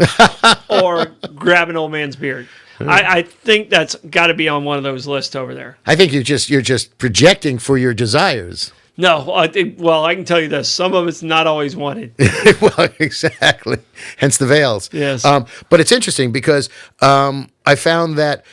or grab an old man's beard. I think that's got to be on one of those lists over there. I think you're just projecting for your desires. No, I can tell you this: some of it's not always wanted. Well, exactly. Hence the veils. Yes. But it's interesting because I found that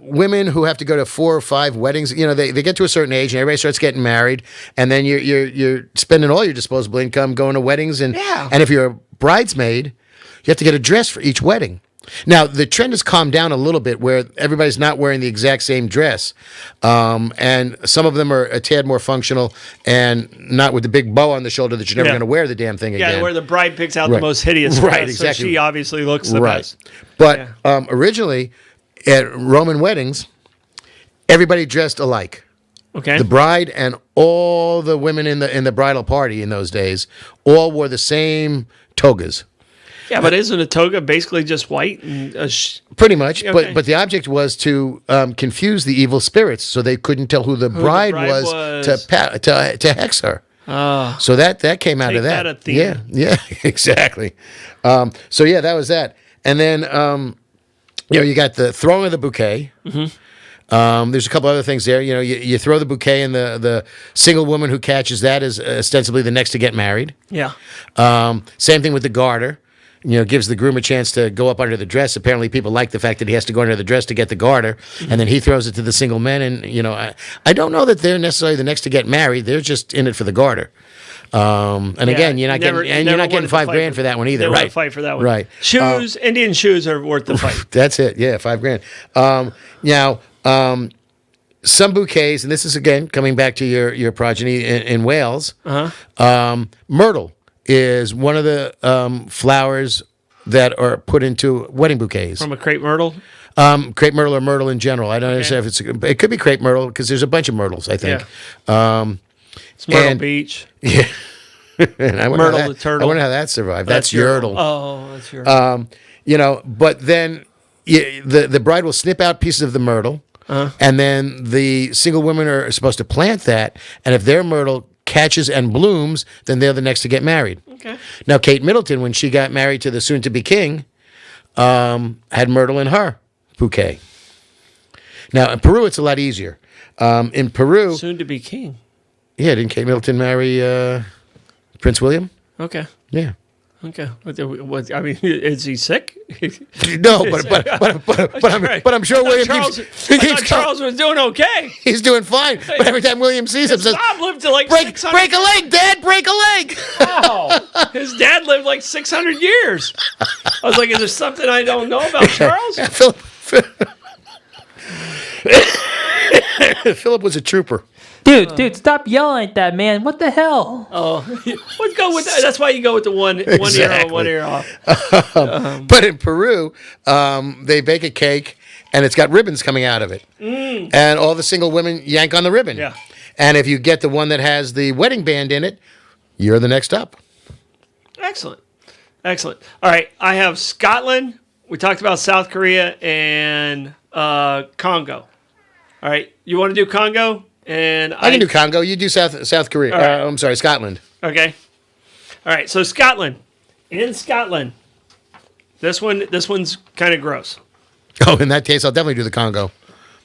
women who have to go to 4 or 5 weddings, they get to a certain age and everybody starts getting married, and then you're spending all your disposable income going to weddings, and if you're a bridesmaid, you have to get a dress for each wedding. Now, the trend has calmed down a little bit where everybody's not wearing the exact same dress. And some of them are a tad more functional and not with the big bow on the shoulder that you're never going to wear the damn thing again. Yeah, where the bride picks out the most hideous dress. Right, exactly. So she obviously looks the best. But originally, at Roman weddings, everybody dressed alike. Okay. The bride and all the women in the bridal party in those days all wore the same togas. Yeah, but isn't a toga basically just white and Pretty much, Okay. but the object was to confuse the evil spirits, so they couldn't tell who the bride was, to hex her. So that came out of Take that. that, Athena. Yeah, exactly. So yeah, that was that. And then you got the throwing of the bouquet. There's a couple other things there. You throw the bouquet, and the single woman who catches that is ostensibly the next to get married. Yeah. Same thing with the garter. Gives the groom a chance to go up under the dress. Apparently, people like the fact that he has to go under the dress to get the garter, and then he throws it to the single men. And I don't know that they're necessarily the next to get married. They're just in it for the garter. Again, you're not getting $5,000 for that one either, Never right? Fight for that one, right? Shoes, Indian shoes are worth the fight. That's it. Yeah, $5,000. Now, some bouquets, and this is again coming back to your progeny in Wales. Myrtle is one of the flowers that are put into wedding bouquets. From a crepe myrtle. Crepe myrtle or myrtle in general. I don't understand if it could be crepe myrtle because there's a bunch of myrtles, I think. Yeah. It's Myrtle Beach. Yeah. And I wonder Myrtle the turtle. I wonder how that survived. That's Yertle. Oh, that's Yertle. But then the bride will snip out pieces of the myrtle, and then the single women are supposed to plant that, and if their myrtle catches and blooms, then they're the next to get married. Okay. Now, Kate Middleton, when she got married to the soon-to-be king, had myrtle in her bouquet. Now, in Peru, it's a lot easier. In Peru... Soon-to-be king. Yeah, didn't Kate Middleton marry Prince William? Okay. Yeah. Okay. I mean, is he sick? No, but I'm sure William Charles was doing okay. He's doing fine. But every time William sees him, says, Bob lived to like break a leg, Dad, break a leg. Wow. His dad lived like 600 years. I was like, is there something I don't know about Charles? Philip was a trooper. Dude, stop yelling like that, man. What the hell? Oh, let's go with that. That's why you go with the one ear on, one ear off. But in Peru, they bake a cake, and it's got ribbons coming out of it. And all the single women yank on the ribbon. Yeah. And if you get the one that has the wedding band in it, you're the next up. Excellent. All right, I have Scotland. We talked about South Korea and Congo. All right, you want to do Congo? And I can do Congo. You do South Korea. Right. I'm sorry, Scotland. Okay. All right. So Scotland. In Scotland, this one's kind of gross. Oh, in that case, I'll definitely do the Congo.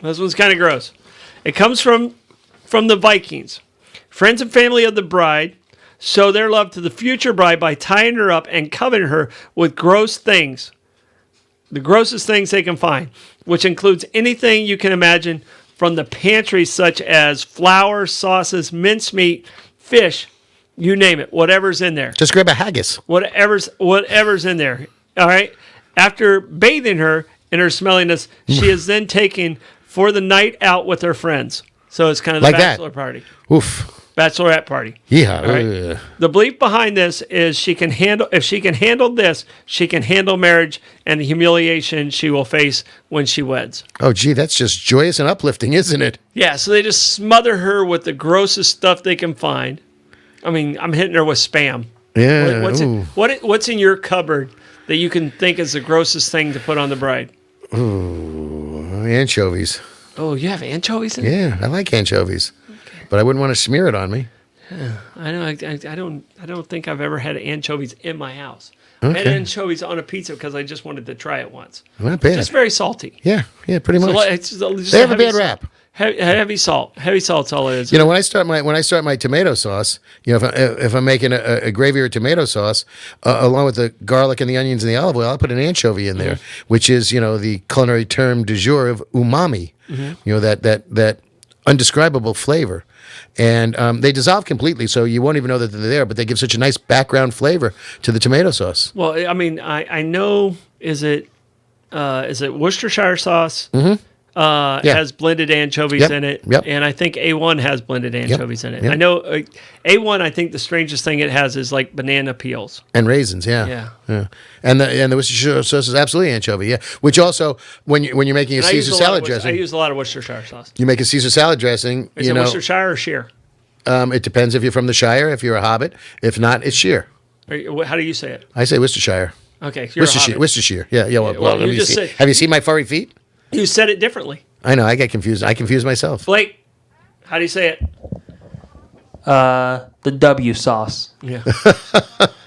This one's kind of gross. It comes from the Vikings. Friends and family of the bride show their love to the future bride by tying her up and covering her with gross things. The grossest things they can find, which includes anything you can imagine from the pantry, such as flour, sauces, mincemeat, fish, you name it, whatever's in there. Just grab a haggis. Whatever's in there. All right. After bathing her in her smelliness, she is then taken for the night out with her friends. So it's kind of the like bachelor that. Party. Oof. Bachelorette party. Yeah. All right? The belief behind this is if she can handle this, she can handle marriage and the humiliation she will face when she weds. Oh, gee, that's just joyous and uplifting, isn't it? Yeah, so they just smother her with the grossest stuff they can find. I mean, I'm hitting her with Spam. Yeah. What's in your cupboard that you can think is the grossest thing to put on the bride? Ooh, anchovies. Oh, you have anchovies in it? Yeah, I like anchovies. But I wouldn't want to smear it on me. Yeah, I know. I don't think I've ever had anchovies in my house. I had anchovies on a pizza because I just wanted to try it once. Not bad. Just very salty. Yeah, pretty much. Just they have a bad rap. Heavy salt. Heavy salt's all it is. You know, when I start my tomato sauce, you know, if I'm making a gravy or tomato sauce, along with the garlic and the onions and the olive oil, I'll put an anchovy in there, which is, you know, the culinary term du jour of umami. You know, that undescribable flavor. And they dissolve completely, so you won't even know that they're there, but they give such a nice background flavor to the tomato sauce. Well, I mean, I know, is it Worcestershire sauce? has blended anchovies Yep. in it, Yep. and I think A1 has blended anchovies in it. Yep. I know A1. I think the strangest thing it has is like banana peels. And raisins, yeah. And the Worcestershire sauce is absolutely anchovy, yeah. Which also, when you're making a And I use Caesar a lot of salad Worc- dressing, I use a lot of Worcestershire sauce. you make a Caesar salad dressing. Is it Worcestershire or Shire? It depends if you're from the Shire, if you're a Hobbit. If not, it's Shire. How do you say it? I say Worcestershire. Okay, you're a Hobbit. Worcestershire. Yeah. well, you just said- have you seen my furry feet? You said it differently. I know. I get confused. I confuse myself. Blake, how do you say it? The W sauce. Yeah.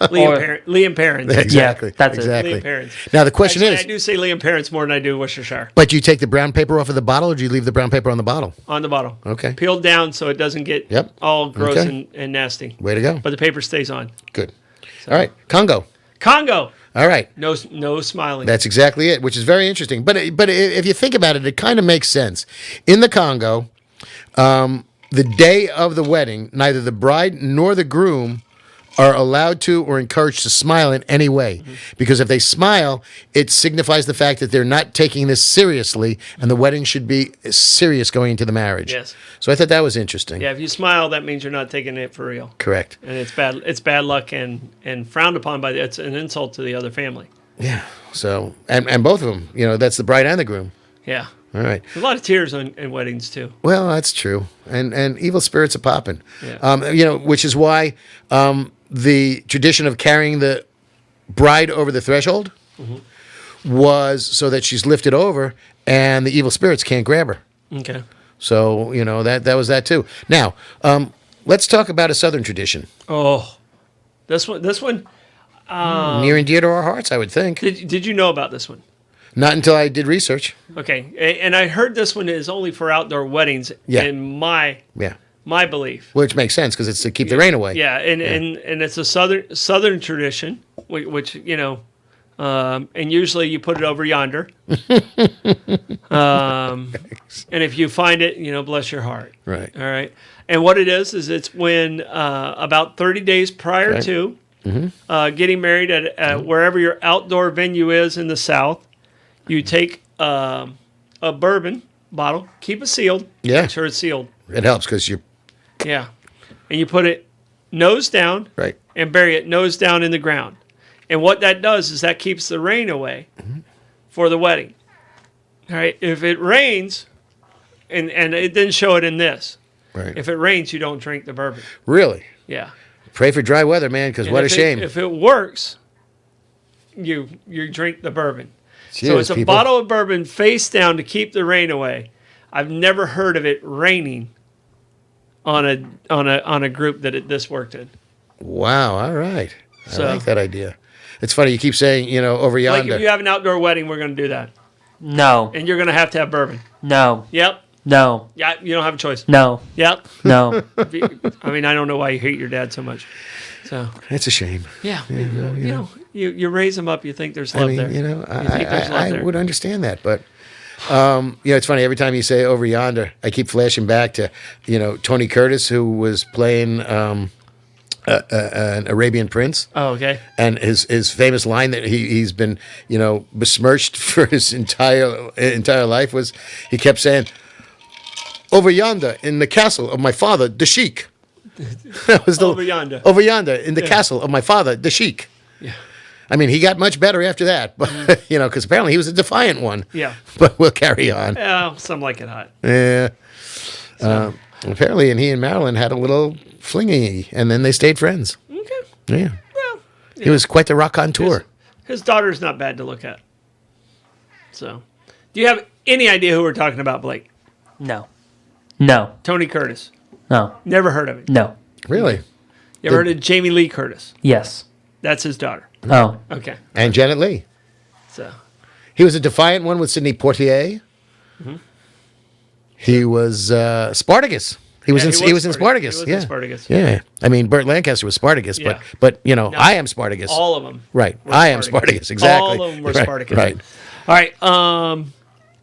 Liam Perrins. Exactly. that's it. exactly. Liam Perrins. Now the question Actually, is, I do say Liam Perrins more than I do Worcestershire but do you take the brown paper off of the bottle, or do you leave the brown paper on the bottle? on the bottle. Okay. Peeled down so it doesn't get Yep. all gross Okay. and nasty. Way to go. But the paper stays on. Good. All right. Congo. Congo. All right. No smiling. That's exactly it, which is very interesting. But if you think about it, it kind of makes sense. In the Congo, the day of the wedding, neither the bride nor the groom are allowed to or encouraged to smile in any way. Because if they smile, it signifies the fact that they're not taking this seriously, and the wedding should be serious going into the marriage. Yes. So I thought that was interesting. Yeah, if you smile, that means you're not taking it for real. Correct. And it's bad. It's bad luck and frowned upon by. It's an insult to the other family. Yeah. So, and both of them, that's the bride and the groom. Yeah. All right. There's a lot of tears in weddings too. Well, that's true, and evil spirits are popping. Yeah. Which is why the tradition of carrying the bride over the threshold was so that she's lifted over, and the evil spirits can't grab her. Okay. So that was that too. Now, let's talk about a Southern tradition, Oh, this one. near and dear to our hearts, I would think. Did you know about this one? Not until I did research. Okay, and I heard this one is only for outdoor weddings. Yeah. In my belief. Which makes sense because it's to keep the rain away. Yeah, and it's a southern tradition, which and usually you put it over yonder. And if you find it, bless your heart. Right. All right. And what it is it's when about 30 days prior to getting married at wherever your outdoor venue is in the South, you take a bourbon bottle, keep it sealed. Yeah. Make sure it's sealed. It helps because you're Yeah. And you put it nose down right. and bury it nose down in the ground. And what that does is that keeps the rain away for the wedding. All right. If it rains, and it didn't show it in this, Right. if it rains, you don't drink the bourbon. Really? Yeah. Pray for dry weather, man, because And what a if shame. If it works, you drink the bourbon. So Cheers, it's a people. bottle of bourbon face down to keep the rain away. I've never heard of it raining on a group that this worked in. Wow, all right. So- I like that idea. It's funny, you keep saying, over Like yonder. if you have an outdoor wedding, we're going to do that, No. and you're going to have bourbon. No. Yep. No. Yeah. You don't have a choice. No. Yep. No. I mean, I don't know why you hate your dad so much. So It's a shame. yeah, you raise them up. You think there's love I mean, there. You think there's love I there. would understand that, but it's funny. Every time you say over yonder, I keep flashing back to, Tony Curtis, who was playing an Arabian Prince. Oh, okay. And his famous line that he's been, besmirched for his entire life was he kept saying, "Over yonder in the castle of my father, the sheik." That was Over yonder. Over yonder in the castle of my father, the sheik. Yeah. I mean, he got much better after that, but because apparently he was a defiant one. Yeah. But we'll carry on. Yeah. Some like it hot. Yeah. Apparently, and he and Marilyn had a little flingy, and then they stayed friends. Okay. Yeah. Well, He was quite the rock on tour. his daughter's not bad to look at. So, do you have any idea who we're talking about, Blake? No. No. Tony Curtis. No. Never heard of it. No. Really? You ever heard of Jamie Lee Curtis? Yes. That's his daughter. Oh. Okay. And Janet Leigh. So, He was a defiant one with Sidney Poitier. He was Spartacus. He was in Spartacus. He was yeah. in Spartacus. Yeah. I mean, Burt Lancaster was Spartacus, Yeah. but I am Spartacus. All of them. Right. were I am Spartacus. Exactly. All of them were Right, Spartacus. Right. All right.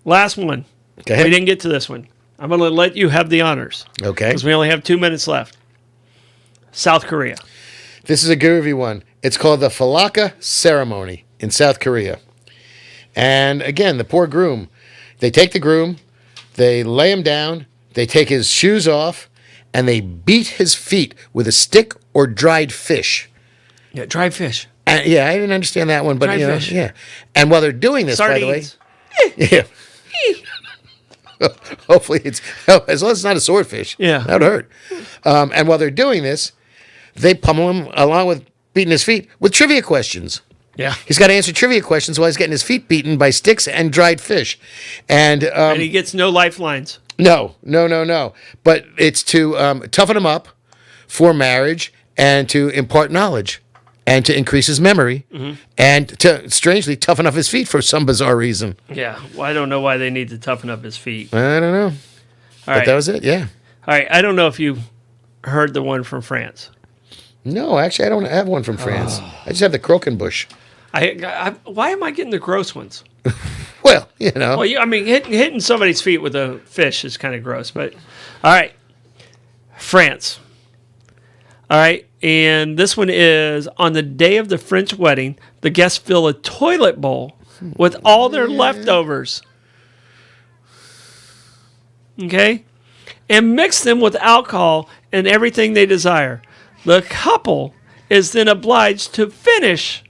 Last one. Go ahead. We didn't get to this one. I'm going to let you have the honors Okay. because we only have 2 minutes left. South Korea. This is a groovy one. It's called the Falaka ceremony in South Korea. And again, the poor groom, they take the groom, They lay him down, they take his shoes off, and they beat his feet with a stick or dried fish. Yeah, dried fish. And, yeah, I didn't understand that one, but Dried fish. yeah. And while they're doing this, Sardines. by the way, yeah. Hopefully it's as long as it's not a swordfish. Yeah. That would hurt. And while they're doing this, they pummel him along with beating his feet with trivia questions. Yeah. He's got to answer trivia questions while he's getting his feet beaten by sticks and dried fish. And he gets no lifelines. no. But it's to toughen him up for marriage and to impart knowledge and to increase his memory and to, strangely, toughen up his feet for some bizarre reason. Yeah. Well, I don't know why they need to toughen up his feet. I don't know. All But right. that was it, yeah. All right. I don't know if you heard the one from France. No, actually, I don't have one from France. I just have the croquembouche. Why am I getting the gross ones? Well, you know. Well, I mean, hitting somebody's feet with a fish is kind of gross, but all right. France. All right, and this one is on the day of the French wedding, the guests fill a toilet bowl with all their leftovers. Okay? And mix them with alcohol and everything they desire. The couple is then obliged to finish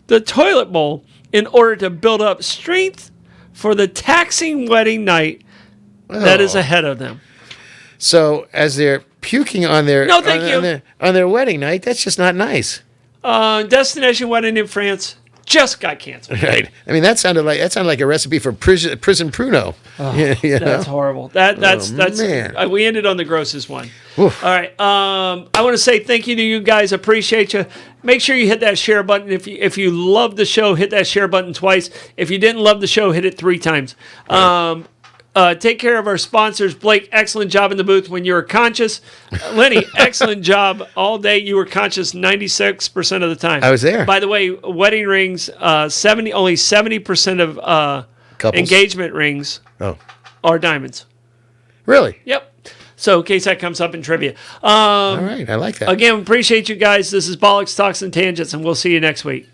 the toilet bowl in order to build up strength for the taxing wedding night that is ahead of them. So as they're puking on their No, thank you. On their wedding night, that's just not nice. Destination wedding in France just got canceled. Right. I mean, that sounded like a recipe for prison pruno. You know? That's horrible. That's man. We ended on the grossest one. Oof. All right. I want to say thank you to you guys. Appreciate you. Make sure you hit that share button. If you love the show, hit that share button twice. If you didn't love the show, hit it 3 times. Take care of our sponsors. Blake, excellent job in the booth when you were conscious. Lenny, excellent job all day. You were conscious 96% of the time. I was there. By the way, wedding rings, only 70% of Couples? engagement rings Oh, are diamonds. really? Yep. So in case that comes up in trivia. All right. I like that. Again, appreciate you guys. This is Bollox Talks and Tangents, and we'll see you next week.